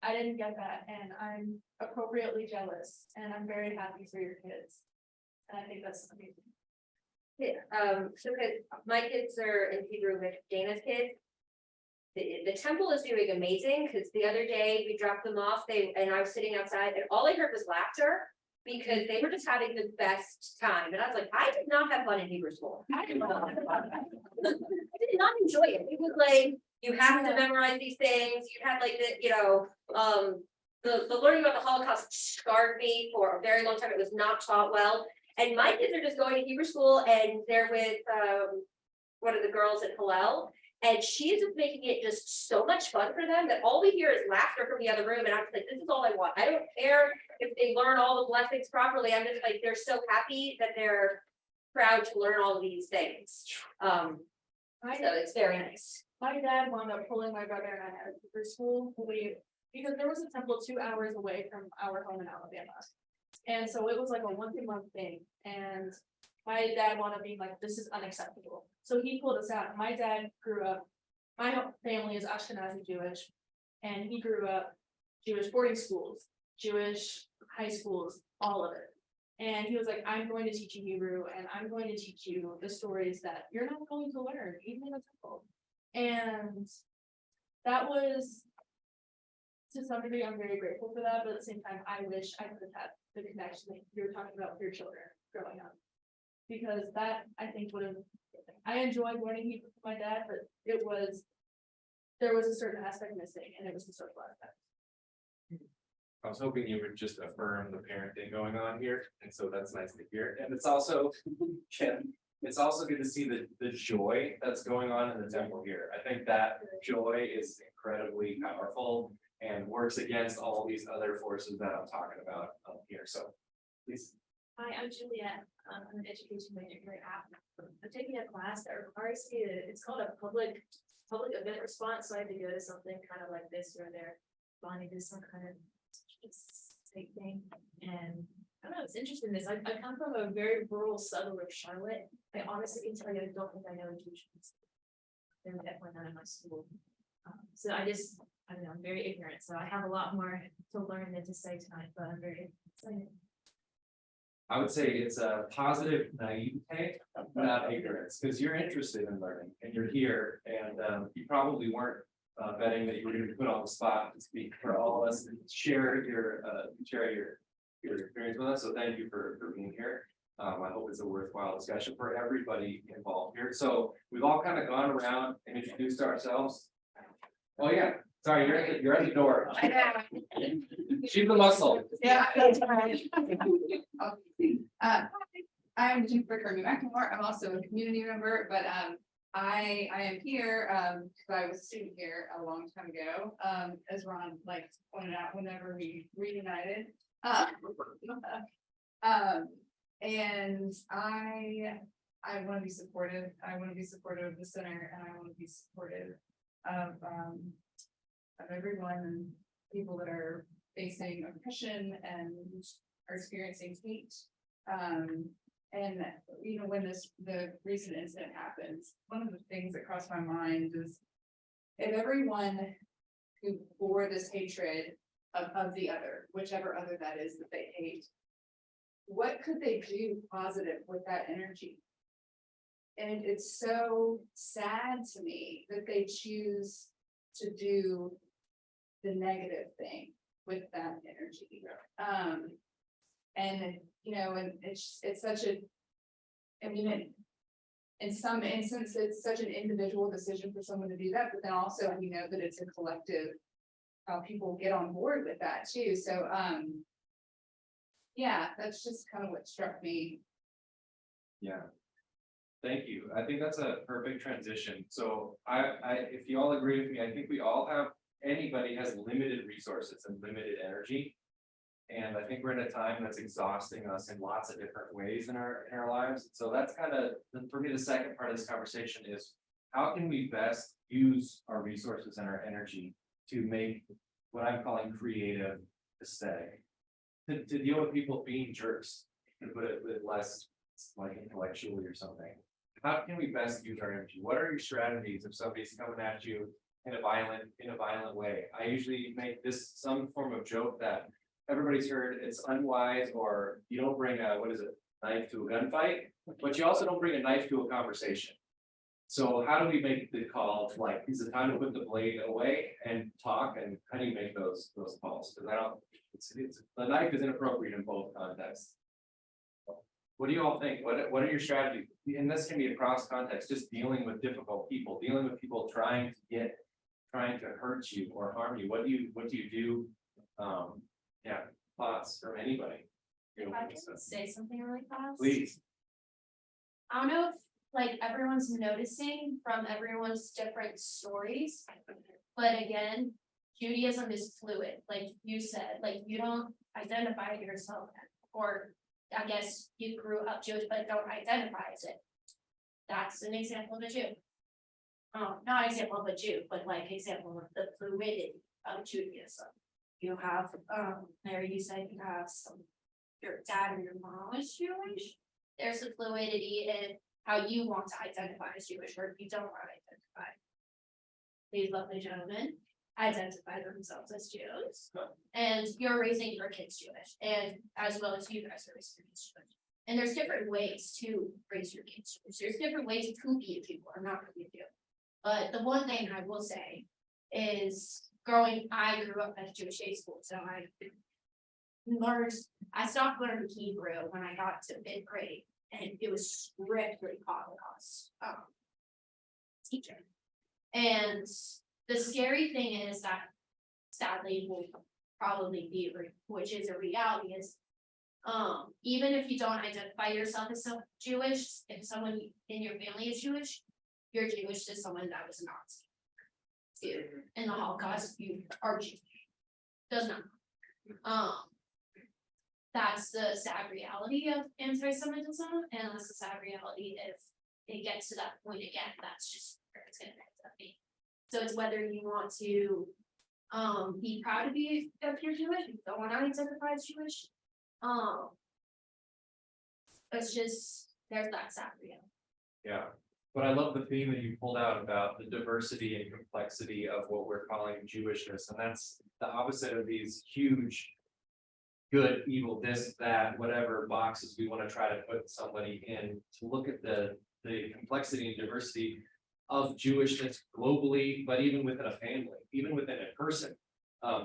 I didn't get that, and I'm approaching appropriately jealous, and I'm very happy for your kids. And I think that's amazing. So my kids are in Hebrew with Dana's kids. The temple is doing amazing, because the other day we dropped them off, and I was sitting outside, and all I heard was laughter. Because they were just having the best time, and I was like, I did not have fun in Hebrew school. I did not enjoy it. It was like, you have to memorize these things, you had like the learning about the Holocaust scarred me for a very long time. It was not taught well. And my kids are just going to Hebrew school, and they're with one of the girls at Hillel. And she is just making it just so much fun for them that all we hear is laughter from the other room. And I'm just like, this is all I want. I don't care if they learn all the blessings properly. I'm just like, they're so happy that they're proud to learn all of these things. So it's very nice. My dad wound up pulling my brother and I out of Hebrew school because there was a temple 2 hours away from our home in Alabama. And so it was like a once-a-month thing. And my dad wound up being like, this is unacceptable. So he pulled us out. My dad grew up, my family is Ashkenazi Jewish, and he grew up Jewish boarding schools, Jewish high schools, all of it. And he was like, I'm going to teach you Hebrew, and I'm going to teach you the stories that you're not going to learn, even in a temple. And that was, to some degree, I'm very grateful for that, but at the same time, I wish I could have had the connection that you were talking about for your children growing up. Because that, I think, would have, I enjoyed learning Hebrew from my dad, but there was a certain aspect missing, and it was the social aspect. I was hoping you would just affirm the parenting going on here, and so that's nice to hear. And it's also, it's also good to see the joy that's going on in the temple here. I think that joy is incredibly powerful and works against all these other forces that I'm talking about here. So please. Hi, I'm Juliette. I'm an education major here at Appalachian. I'm taking a class that requires me to, it's called a public event response. So I had to go to something kind of like this where they're responding to some kind of state thing. And I don't know, it's interesting this. I come from a very rural suburb of Charlotte. I honestly can tell you, I don't think I know Jewish people. They're definitely not in my school. So I don't know, I'm very ignorant. So I have a lot more to learn than to say tonight, but I'm very excited. I would say it's a positive naivete, not ignorance, because you're interested in learning and you're here, and you probably weren't betting that you were going to be put on the spot to speak for all of us and share your experience with us. So thank you for being here. I hope it's a worthwhile discussion for everybody involved here. So we've all kind of gone around and introduced ourselves. Oh yeah, sorry, you're at the door. She's the muscle. Yeah, that's right. I'm Jennifer Kirby McNamara. I'm also a community member, but I am here because I was a student here a long time ago. As Ron pointed out, whenever we reunited. And I want to be supportive. I want to be supportive of the center, and I want to be supportive of everyone and people that are facing oppression and are experiencing hate. And when the recent incident happens, one of the things that crossed my mind is if everyone who bore this hatred of the other, whichever other that is that they hate, what could they do positive with that energy? And it's so sad to me that they choose to do the negative thing with that energy. And it's such a, in some instances, it's such an individual decision for someone to do that, but then also we know that it's a collective, people get on board with that too. So, yeah, that's just kind of what struck me. Yeah. Thank you. I think that's a perfect transition. So if you all agree with me, I think we all have, anybody has limited resources and limited energy. And I think we're in a time that's exhausting us in lots of different ways in our lives. So that's kind of, for me, the second part of this conversation is how can we best use our resources and our energy to make what I'm calling creative aesthetic, to deal with people being jerks, and put it with less like intellectually or something. How can we best use our energy? What are your strategies if somebody's coming at you in a violent way? I usually make this some form of joke that everybody's heard it's unwise, or you don't bring a, what is it, knife to a gunfight, but you also don't bring a knife to a conversation. So how do we make the call to like, is it time to put the blade away and talk, and how do you make those calls? Because I don't, it's, the knife is inappropriate in both contexts. What do you all think? What are your strategies? And this can be across context, just dealing with difficult people, dealing with people trying to hurt you or harm you. What do you do? Yeah, thoughts from anybody? If I can say something really fast. Please. I don't know if like everyone's noticing from everyone's different stories, but again, Judaism is fluid, like you said, like you don't identify yourself, or I guess you grew up Jewish but don't identify as it. That's an example of a Jew. Not example of a Jew, but like example of the fluidity of Judaism. You have there you said you have your dad and your mom is Jewish. There's a fluidity in how you want to identify as Jewish, or if you don't want to identify. These lovely gentlemen identify themselves as Jews, and you're raising your kids Jewish, and as well as you guys are raising your kids Jewish. And there's different ways to raise your kids Jewish. There's different ways to be a Jew or not to be a Jew. But the one thing I will say is I grew up at a Jewish day school, so I stopped learning Hebrew when I got to 5th grade, and it was strictly holocaust teaching. And the scary thing is that sadly will probably be, which is a reality, is even if you don't identify yourself as Jewish, if someone in your family is Jewish, you're Jewish to someone that was a Nazi. In the Holocaust, you are Jewish. Does not. That's the sad reality of anti-Semitism, and that's the sad reality if it gets to that point again. That's just where it's gonna end up being. So it's whether you want to be proud to be if you're Jewish, you don't want to identify as Jewish. It's just there's that sad reality. Yeah, but I love the theme that you pulled out about the diversity and complexity of what we're calling Jewishness, and that's the opposite of these huge good, evil, this, that, whatever boxes we want to try to put somebody in. To look at the complexity and diversity of Jewishness globally, but even within a family, even within a person.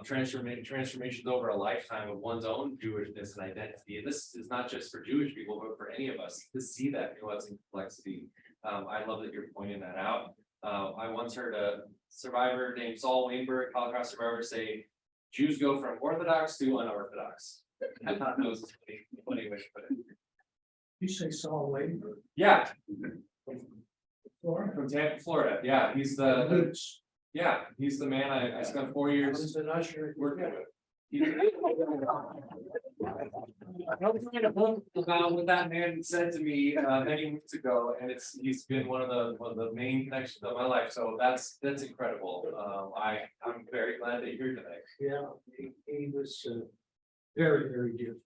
Transformations over a lifetime of one's own Jewishness and identity. And this is not just for Jewish people, but for any of us to see that nuance and complexity. I love that you're pointing that out. I once heard a survivor named Saul Weinberg, Holocaust survivor, say, Jews go from Orthodox to unorthodox. I thought that was a funny way to put it. You say Saul Weinberg? Yeah. Florida? From Tampa, Florida. Yeah, he's the he's the man I spent 4 years working with. I was reading a book about what that man said to me many weeks ago, and he's been one of the main connections of my life. So that's incredible. I'm very glad that you're here today. Yeah, he was very, very different.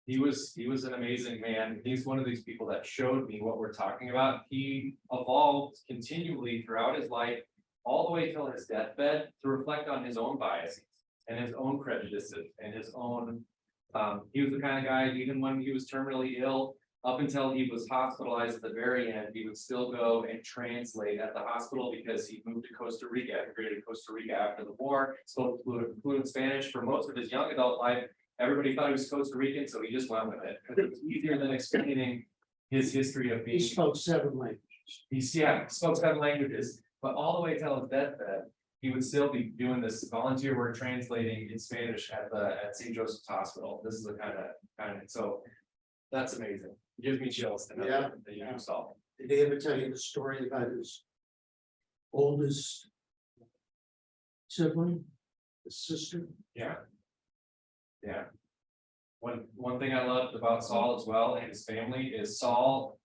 He was an amazing man. He's one of these people that showed me what we're talking about. He evolved continually throughout his life, all the way till his deathbed, to reflect on his own biases and his own prejudices and his own. He was the kind of guy, even when he was terminally ill, up until he was hospitalized at the very end, he would still go and translate at the hospital because he moved to Costa Rica, immigrated to Costa Rica after the war, spoke fluent Spanish for most of his young adult life. Everybody thought he was Costa Rican, so he just went with it. It was easier than explaining his history of being. He spoke 7 languages. He spoke 7 languages, but all the way till his deathbed, he would still be doing this volunteer work translating in Spanish at St. Joseph's Hospital. This is the kind of so that's amazing. It gives me chills to know that you saw. Did they ever tell you the story about his oldest sibling, his sister? Yeah. One thing I loved about Saul as well and his family is Saul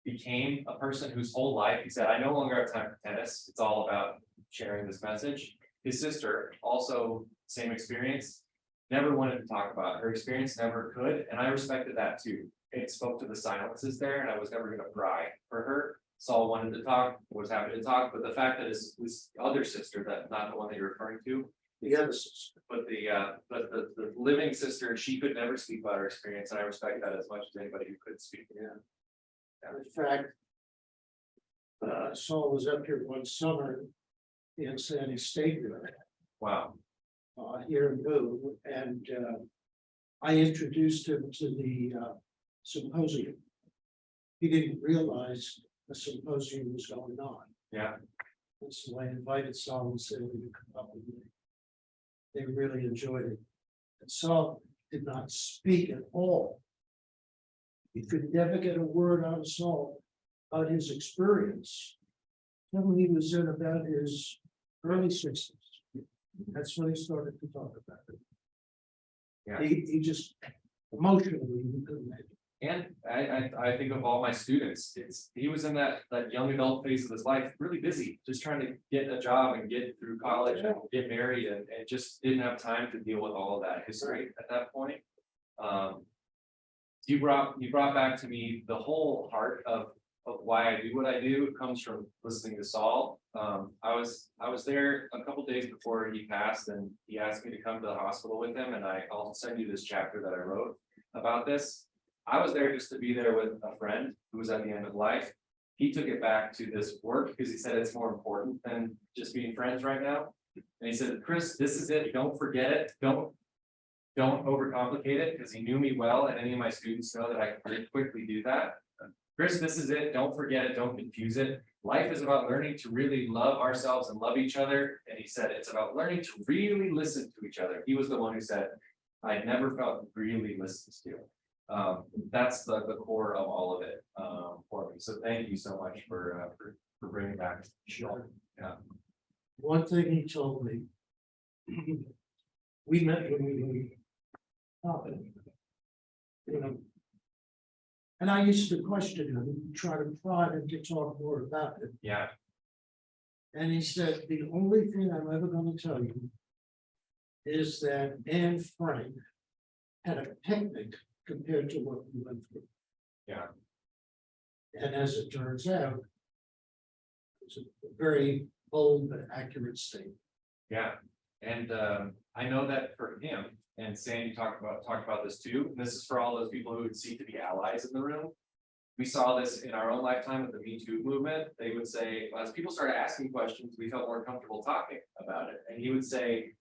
became a person whose whole life he said, I no longer have time for tennis. It's all about sharing this message. His sister, also same experience, never wanted to talk about her experience, never could, and I respected that too. It spoke to the silences there, and I was never going to pry for her. Saul wanted to talk, was happy to talk, but the fact that his other sister, that not the one that you're referring to, The other sister. But the living sister, she could never speak about her experience, and I respect that as much as anybody who could speak. In fact, Saul was up here one summer in Sandy State University. Wow. Here in Boone, and I introduced him to the symposium. He didn't realize a symposium was going on. Yeah. And so I invited Saul and said, "Will you come up with me?" They really enjoyed it. And Saul did not speak at all. He could never get a word out of Saul about his experience. When he was in about his early 60s. That's when he started to talk about it. Yeah. He just emotionally, he couldn't make it. And I think of all my students, he was in that young adult phase of his life, really busy, just trying to get a job and get through college and get married, and just didn't have time to deal with all of that history at that point. You brought back to me the whole heart of why I do what I do. It comes from listening to Saul. I was there a couple days before he passed, and he asked me to come to the hospital with him, and I'll send you this chapter that I wrote about this. I was there just to be there with a friend who was at the end of life. He took it back to this work because he said it's more important than just being friends right now. And he said, "Chris, this is it. Don't forget it. Don't overcomplicate it," because he knew me well, and any of my students know that I can quickly do that. "Chris, this is it. Don't forget it. Don't confuse it. Life is about learning to really love ourselves and love each other." And he said, "It's about learning to really listen to each other." He was the one who said, "I never felt really listened to." That's the core of all of it for me. So thank you so much for bringing back. Sure. Yeah. One thing he told me. We met when we were. You know. And I used to question him, and try to prod him to talk more about it. Yeah. And he said, "The only thing I'm ever going to tell you is that Anne Frank had a picnic compared to what we went through." Yeah. And as it turns out, it's a very bold but accurate statement. Yeah. And I know that for him, and Sandy talked about this too. And this is for all those people who would seek to be allies in the room. We saw this in our own lifetime with the Me Too movement. They would say, as people started asking questions, we felt more comfortable talking about it. And he would say,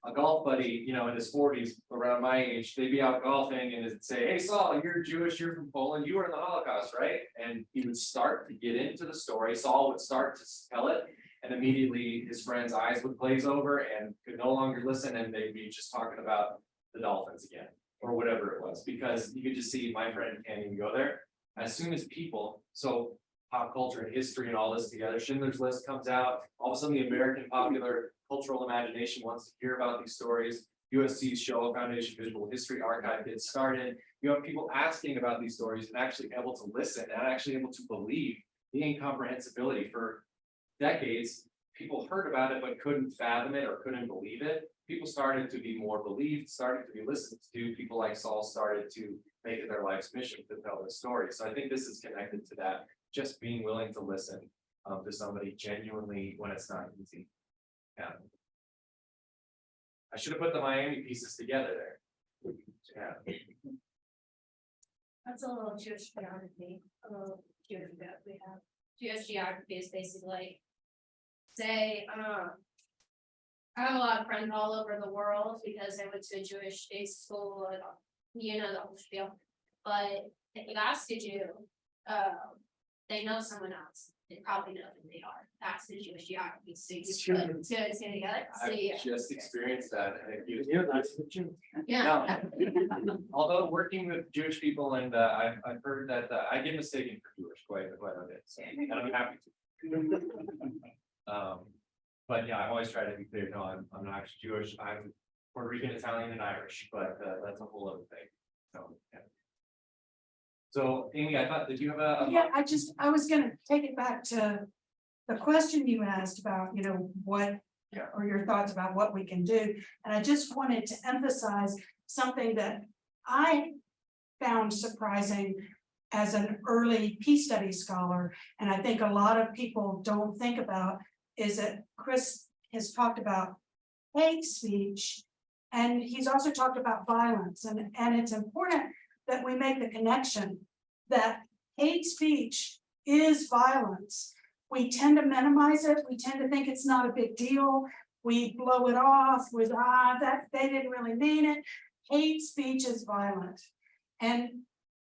a golf buddy, in his 40s, around my age, they'd be out golfing and it'd say, "Hey, Saul, you're Jewish, you're from Poland, you were in the Holocaust, right?" And he would start to get into the story. Saul would start to tell it, and immediately his friend's eyes would glaze over and could no longer listen, and they'd be just talking about the Dolphins again, or whatever it was, because you could just see my friend can't even go there. As soon as people, so pop culture and history and all this together, Schindler's List comes out, all of a sudden the American popular cultural imagination wants to hear about these stories. USC's Shoah Foundation Visual History Archive gets started. You have people asking about these stories and actually able to listen and actually able to believe the incomprehensibility. For decades, people heard about it but couldn't fathom it or couldn't believe it. People started to be more believed, started to be listened to. People like Saul started to make it their life's mission to tell the story. So I think this is connected to that, just being willing to listen to somebody genuinely when it's not easy. Yeah. I should have put the Miami pieces together there. Yeah. That's a little Jewish geography, a little Jewish that we have. Jewish geography is basically like, say, I have a lot of friends all over the world because I went to a Jewish day school, and the whole spiel. But if you ask a Jew, they know someone else. They probably know who they are. That's the Jewish geography. So you put two and two together. So I've just experienced that. And You're nice with you. yeah. No. Although working with Jewish people, and I've heard that I get mistaken for Jewish quite a bit, so, and I'm happy to. But yeah, I always try to be clear. No, I'm not actually Jewish. I'm Puerto Rican, Italian, and Irish, but that's a whole other thing. So yeah. So Amy, I thought, did you have a? Yeah, I was gonna take it back to the question you asked about, what, or your thoughts about what we can do. And I just wanted to emphasize something that I found surprising as an early peace studies scholar. And I think a lot of people don't think about is that Chris has talked about hate speech. And he's also talked about violence, and it's important that we make the connection that hate speech is violence. We tend to minimize it, we tend to think it's not a big deal, we blow it off with, that they didn't really mean it. Hate speech is violent, and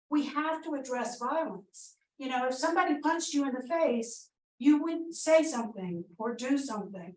we have to address violence. You know, if somebody punched you in the face, you would say something or do something.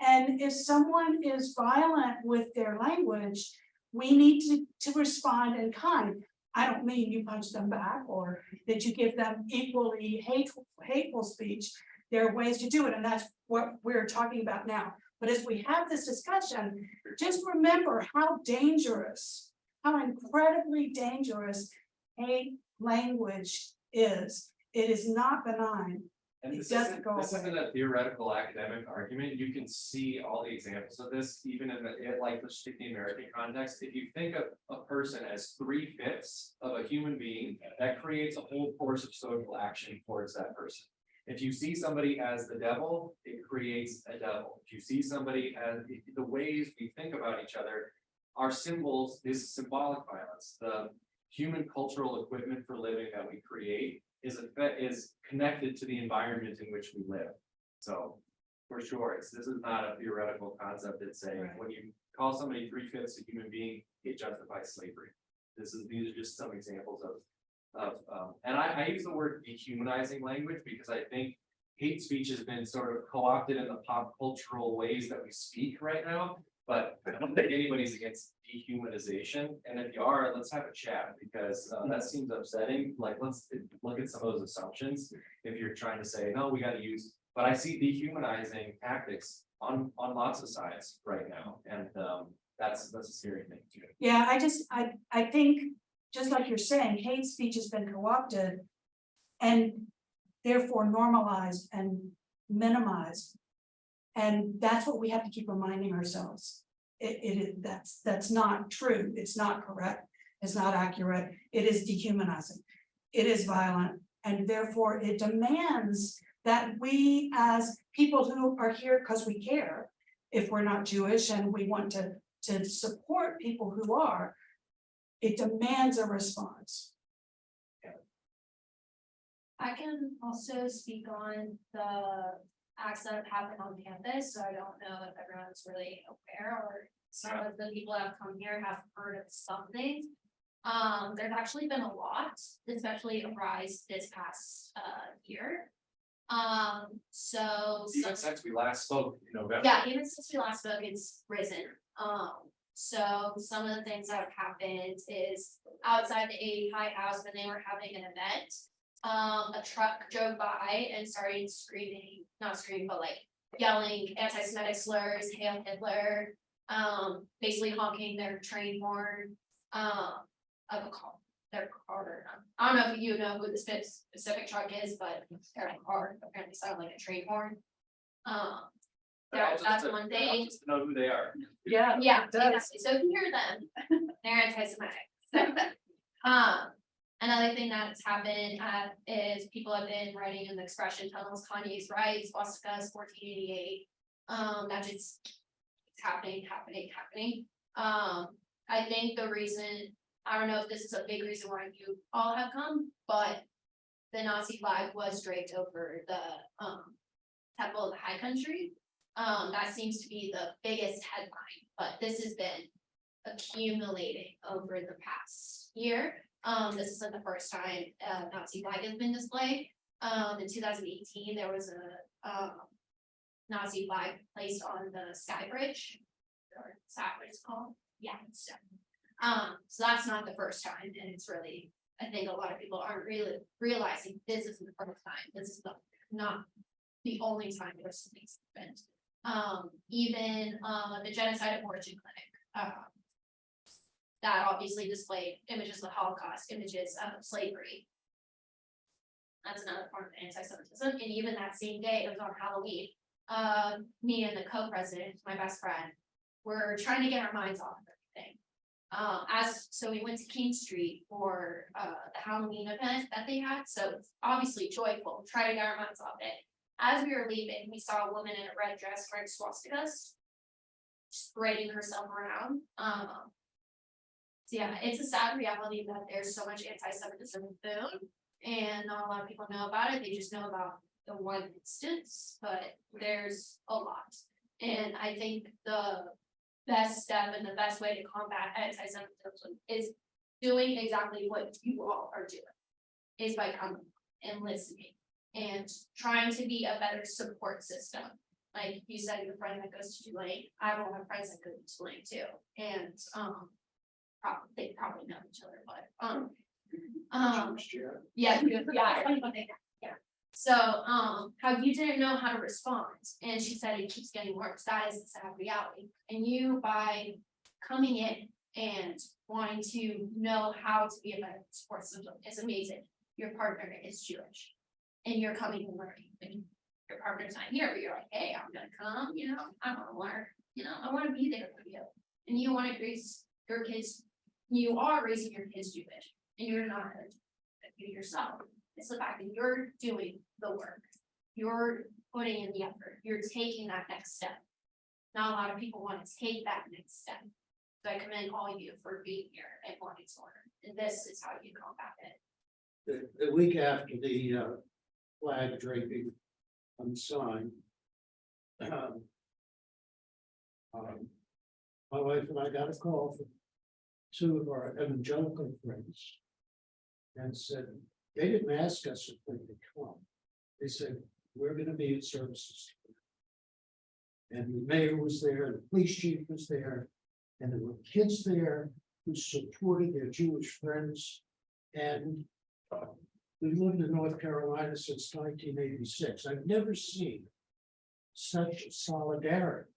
And if someone is violent with their language, we need to respond in kind. I don't mean you punch them back or that you give them equally hateful speech. There are ways to do it, and that's what we're talking about now. But as we have this discussion, just remember how dangerous, how incredibly dangerous hate language is. It is not benign. And It this doesn't go isn't away. a theoretical academic argument. You can see all the examples of this, even in like let's take the American context. If you think of a person as 3/5 of a human being, that creates a whole course of social action towards that person. If you see somebody as the devil, it creates a devil. If you see somebody as the ways we think about each other, our symbols is symbolic violence. The human cultural equipment for living that we create is connected to the environment in which we live. So for sure, this is not a theoretical concept. It's saying when you call somebody 3/5 a human being, it justifies slavery. These are just some examples and I use the word dehumanizing language because I think hate speech has been sort of co-opted in the pop cultural ways that we speak right now. But I don't think anybody's against dehumanization, and if you are, let's have a chat, because that seems upsetting. Like, let's look at some of those assumptions. If you're trying to say, no, we got to use, but I see dehumanizing tactics on lots of sides right now, and that's a scary thing too. Yeah, I think, just like you're saying, hate speech has been co-opted and therefore normalized and minimized. And that's what we have to keep reminding ourselves. That's not true. It's not correct. It's not accurate. It is dehumanizing. It is violent. And therefore it demands that we, as people who are here because we care, if we're not Jewish and we want to support people who are, it demands a response. I can also speak on the acts that have happened on campus, so I don't know if everyone's really aware or some of the people that have come here have heard of something. There's actually been a lot, especially a rise this past year. So Even since we last spoke in November. yeah, even since we last spoke, it's risen. So some of the things that have happened is outside the AEPi house when they were having an event. A truck drove by and started screaming, not screaming, but like yelling anti-Semitic slurs, Hail Hitler, basically honking their train horn, of a car, their car. I don't know if you know who the specific truck is, but their car apparently sounded like a train horn. That's one thing. Just to know who they are. Yeah, exactly. So if you hear them, they're anti-Semitic. So, another thing that's happened is people have been writing in the expression tunnels, Kanye's right, swastikas, 1488. That just it's happening. I think the reason, I don't know if this is a big reason why you all have come, but the Nazi flag was draped over the Temple of the High Country. That seems to be the biggest headline, but this has been accumulating over the past year. This isn't the first time Nazi flag has been displayed. In 2018, there was a Nazi flag placed on the Sky Bridge, or is that what it's called? Yeah, so that's not the first time, and it's really, I think a lot of people aren't really realizing this isn't the first time. This is not the only time there's something happened. Even the Genocide of Origin Clinic, that obviously displayed images of the Holocaust, images of slavery. That's another form of anti-Semitism. And even that same day, it was on Halloween. Me and the co-president, my best friend, were trying to get our minds off of everything. So we went to King Street for the Halloween event that they had. So obviously joyful, try to get our minds off it. As we were leaving, we saw a woman in a red dress wearing swastikas. spreading herself around. So yeah, it's a sad reality that there's so much anti-Semitism in food, and not a lot of people know about it. They just know about the one instance, but there's a lot. And I think the best step and the best way to combat anti-Semitism is doing exactly what you all are doing, is by coming and listening and trying to be a better support system. Like you said, your friend that goes to Tulane, I have a lot of friends that go to Tulane too, and they probably know each other, but yeah, yeah. So how you didn't know how to respond, and she said it keeps getting worse. That is the sad reality. And you, by coming in and wanting to know how to be a better support system, is amazing. Your partner is Jewish, and you're coming and learning. And your partner's not here, but you're like, hey, I'm gonna come. You know, I want to learn. You know, I want to be there for you. And you want to raise your kids. You are raising your kids Jewish, and you're not you yourself. It's the fact that you're doing the work, you're putting in the effort, you're taking that next step. Not a lot of people want to take that next step. So I commend all of you for being here and wanting to learn, and this is how you combat it. The week after the flag draping on the sign, my wife and I got a call from two of our evangelical friends and said, they didn't ask us if we could come. They said, we're gonna be at services. And the mayor was there, the police chief was there, and there were kids there who supported their Jewish friends. And we lived in North Carolina since 1986. I've never seen such solidarity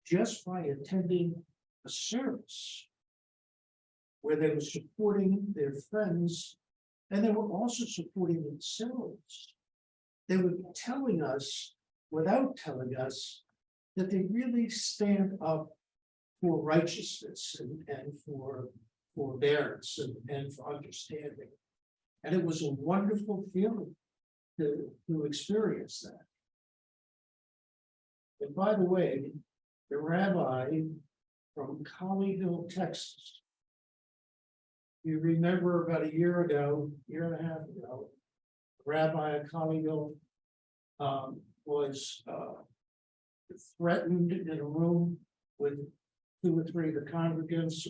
just by attending a service where they were supporting their friends, and they were also supporting themselves. They were telling us, without telling us, that they really stand up for righteousness and for forbearance and for understanding. And it was a wonderful feeling to experience that. And by the way, the rabbi from Colleyville, Texas, you remember about a year ago, year and a half ago, Rabbi at Colleyville was threatened in a room with 2 or 3 of the congregants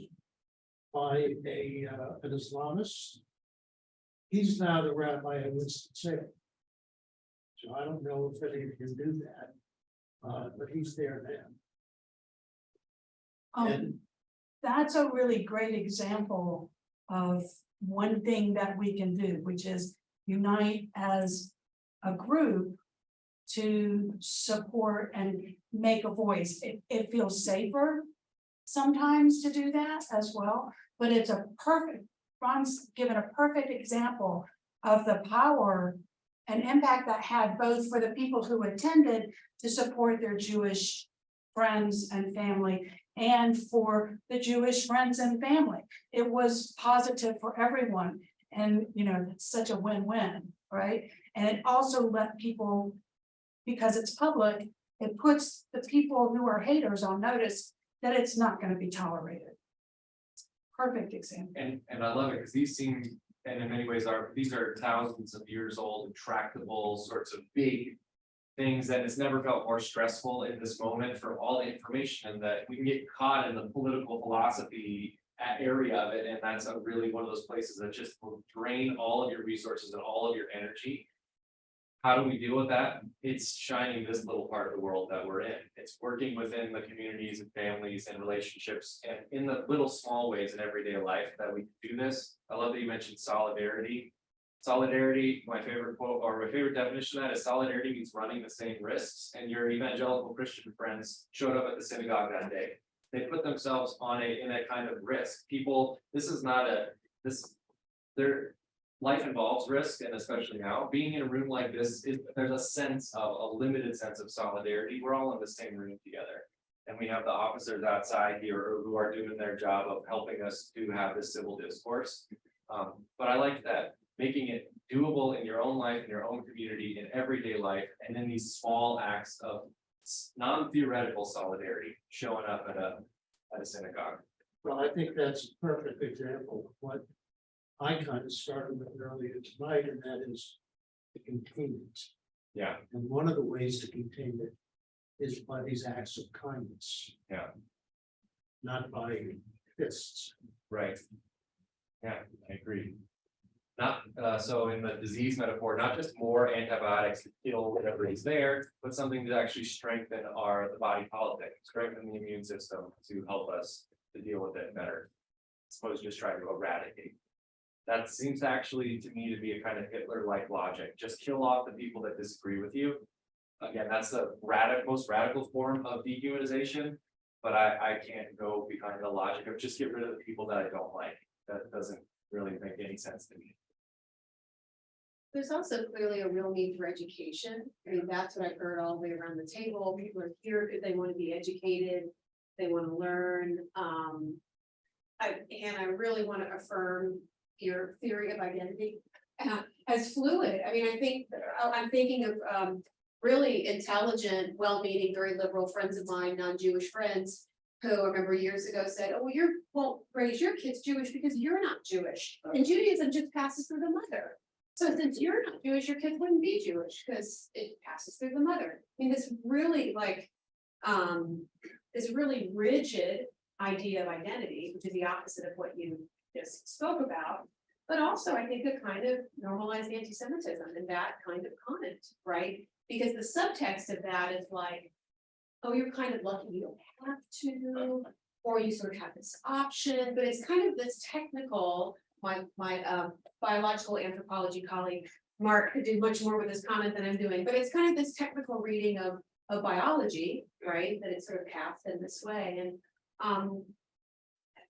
by an Islamist. He's now the rabbi in Winston-Salem. So I don't know if any of you do that, but he's there now. And that's a really great example of one thing that we can do, which is unite as a group to support and make a voice. It feels safer sometimes to do that as well, but it's a perfect, Ron's given a perfect example of the power and impact that had both for the people who attended to support their Jewish friends and family, and for the Jewish friends and family. It was positive for everyone. And, you know, it's such a win-win, right? And it also let people, because it's public, it puts the people who are haters on notice that it's not going to be tolerated. Perfect example. And I love it because these seem, and in many ways these are thousands of years old, intractable sorts of big things that it's never felt more stressful in this moment for all the information, and that we can get caught in the political philosophy area of it. And that's really one of those places that just will drain all of your resources and all of your energy. How do we deal with that? It's shining this little part of the world that we're in. It's working within the communities and families and relationships and in the little small ways in everyday life that we can do this. I love that you mentioned solidarity. Solidarity, my favorite quote or my favorite definition of that is solidarity means running the same risks. And your evangelical Christian friends showed up at the synagogue that day. They put themselves in a kind of risk. People, life involves risk, and especially now, being in a room like this, there's a sense of a limited sense of solidarity. We're all in the same room together. And we have the officers outside here who are doing their job of helping us to have this civil discourse. But I like that, making it doable in your own life, in your own community, in everyday life, and in these small acts of non-theoretical solidarity showing up at a synagogue. Well, I think that's a perfect example of what I kind of started with earlier tonight, and that is the containment. Yeah, And one of the ways to contain it is by these acts of kindness, yeah, not by fists. right. Yeah, I agree. Not, so in the disease metaphor, not just more antibiotics to kill whatever is there, but something to actually strengthen the body politic, strengthen the immune system to help us to deal with it better. As opposed to just trying to eradicate. That seems actually to me to be a kind of Hitler-like logic. Just kill off the people that disagree with you. Again, that's the most radical form of dehumanization. But I can't go behind the logic of just get rid of the people that I don't like. That doesn't really make any sense to me. There's also clearly a real need for education. I mean, that's what I've heard all the way around the table. People are here because they want to be educated, they want to learn. I really want to affirm your theory of identity as fluid. I mean, I think I'm thinking of really intelligent, well-meaning, very liberal friends of mine, non-Jewish friends, who I remember years ago said, "Oh, well, won't raise your kids Jewish because you're not Jewish, and Judaism just passes through the mother. So since you're not Jewish, your kids wouldn't be Jewish because it passes through the mother." I mean, this really this really rigid idea of identity, which is the opposite of what you just spoke about. But also, I think a kind of normalized anti-Semitism and that kind of comment, right? Because the subtext of that is like, oh, you're kind of lucky you don't have to, or you sort of have this option, but it's kind of this technical, my biological anthropology colleague, Mark, could do much more with this comment than I'm doing, but it's kind of this technical reading of biology, right? That it's sort of cast in this way, and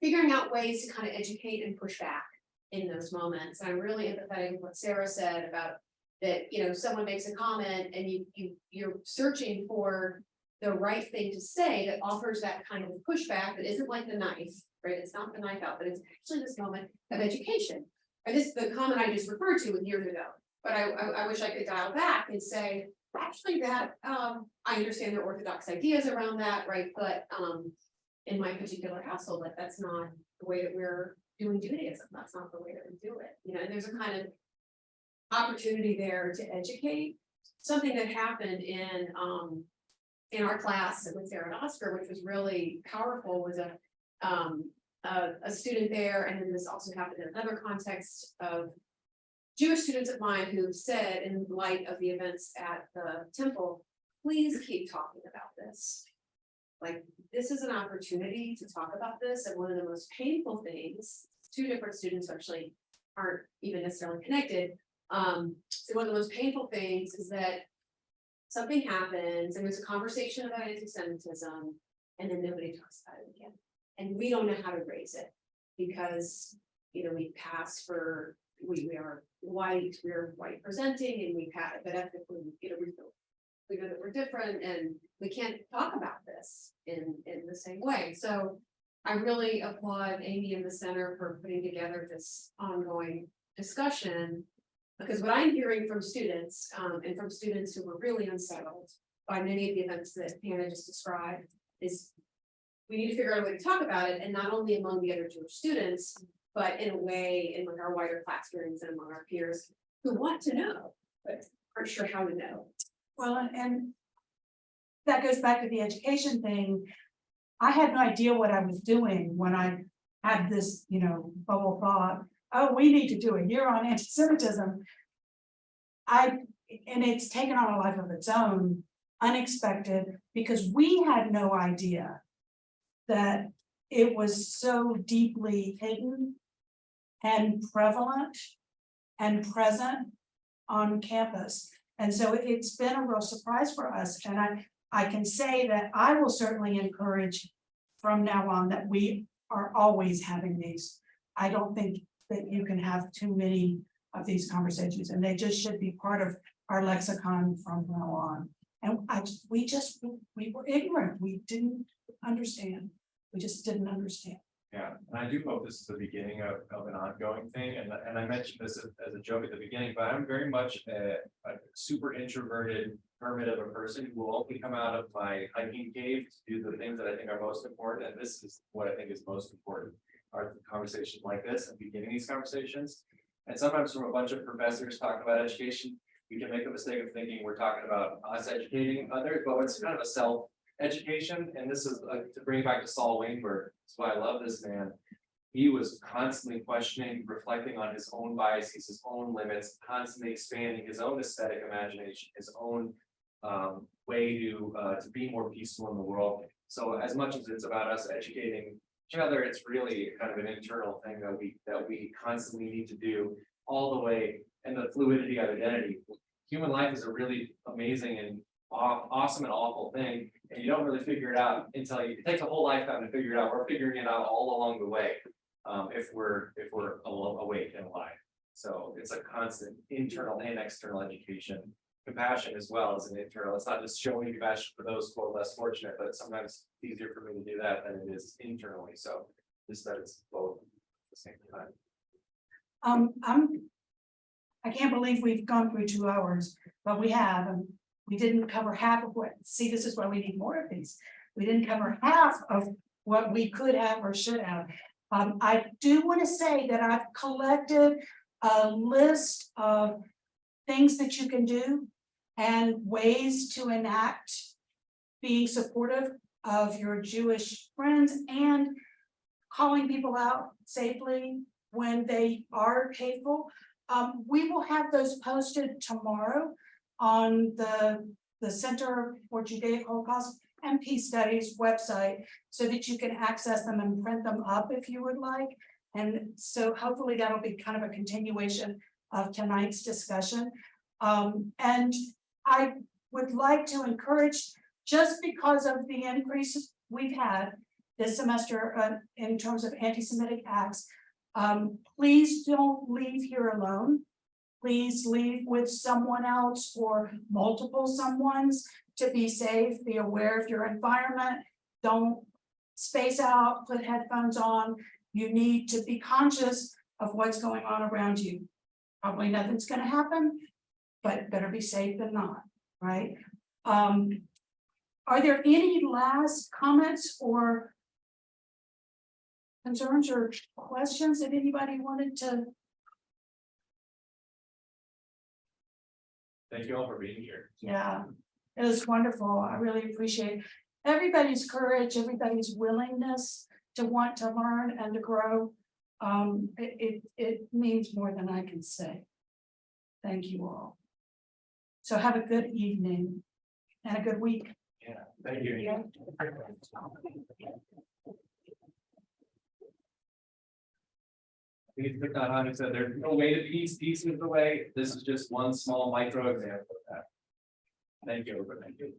figuring out ways to kind of educate and push back in those moments. And I'm really empathetic with what Sarah said about that, you know, someone makes a comment and you're searching for the right thing to say that offers that kind of pushback that isn't like the knife, right? It's not the knife out, but it's actually this moment of education. And this, the comment I just referred to was years ago, but I wish I could dial back and say, actually that, I understand the orthodox ideas around that, right? But in my particular household, like that's not the way that we're doing Judaism. That's not the way that we do it. You know, and there's a kind of opportunity there to educate. Something that happened in our class with Sarah and Oscar, which was really powerful, was a student there, and then this also happened in another context of Jewish students of mine who said, in light of the events at the temple, please keep talking about this. Like, this is an opportunity to talk about this, and one of the most painful things, two different students actually aren't even necessarily connected. So one of the most painful things is that something happens and there's a conversation about anti-Semitism, and then nobody talks about it again. And we don't know how to raise it because, you know, we pass for, we are white presenting, and we pass, but ethically, you know, we know that we're different and we can't talk about this in the same way. So I really applaud Amy and the center for putting together this ongoing discussion, because what I'm hearing from students and from students who were really unsettled by many of the events that Hannah just described is we need to figure out a way to talk about it, and not only among the other Jewish students, but in a way in like our wider classrooms and among our peers who want to know, but aren't sure how to know. Well, and that goes back to the education thing. I had no idea what I was doing when I had this, you know, bubble thought, oh, we need to do a year on anti-Semitism. And it's taken on a life of its own, unexpected, because we had no idea that it was so deeply hidden and prevalent and present on campus. And so it's been a real surprise for us. And I can say that I will certainly encourage from now on that we are always having these. I don't think that you can have too many of these conversations, and they just should be part of our lexicon from now on. And we were ignorant. We didn't understand. We just didn't understand. Yeah, and I do hope this is the beginning of an ongoing thing, and I mentioned this as a joke at the beginning, but I'm very much a super introverted hermit of a person who will only come out of my hiking cave to do the things that I think are most important, and this is what I think is most important, are conversations like this and beginning these conversations. And sometimes from a bunch of professors talking about education, we can make the mistake of thinking we're talking about us educating others, but it's kind of a self-education, and this is to bring it back to Saul Weinberg. That's why I love this man. He was constantly questioning, reflecting on his own biases, his own limits, constantly expanding his own aesthetic imagination, his own way to be more peaceful in the world. So as much as it's about us educating each other, it's really kind of an internal thing that we constantly need to do all the way, and the fluidity of identity. Human life is a really amazing and awesome and awful thing, and you don't really figure it out until it takes a whole lifetime to figure it out. We're figuring it out all along the way, if we're awake and alive. So it's a constant internal and external education. Compassion as well as an internal. It's not just showing compassion for those who are less fortunate, but sometimes it's easier for me to do that than it is internally. So just that it's both at the same time. I can't believe we've gone through 2 hours, but we have, and we didn't cover half of what, see, this is why we need more of these. We didn't cover half of what we could have or should have. I do want to say that I've collected a list of things that you can do and ways to enact being supportive of your Jewish friends and calling people out safely when they are hateful. We will have those posted tomorrow on the Center for Judaic Holocaust and Peace Studies website, so that you can access them and print them up if you would like. And so hopefully that'll be kind of a continuation of tonight's discussion. And I would like to encourage, just because of the increases we've had this semester in terms of anti-Semitic acts, please don't leave here alone. Please leave with someone else or multiple someones to be safe. Be aware of your environment. Don't space out, put headphones on. You need to be conscious of what's going on around you. Probably nothing's going to happen, but better be safe than not, right? Are there any last comments or concerns or questions that anybody wanted to? Thank you all for being here. Yeah, it was wonderful. I really appreciate everybody's courage, everybody's willingness to want to learn and to grow. It means more than I can say. Thank you all. So have a good evening and a good week. Yeah, thank you. Yeah. Please put that on. It said there's no way to peace. Peace is the way. This is just one small micro example of that. Thank you, everybody. Thank you.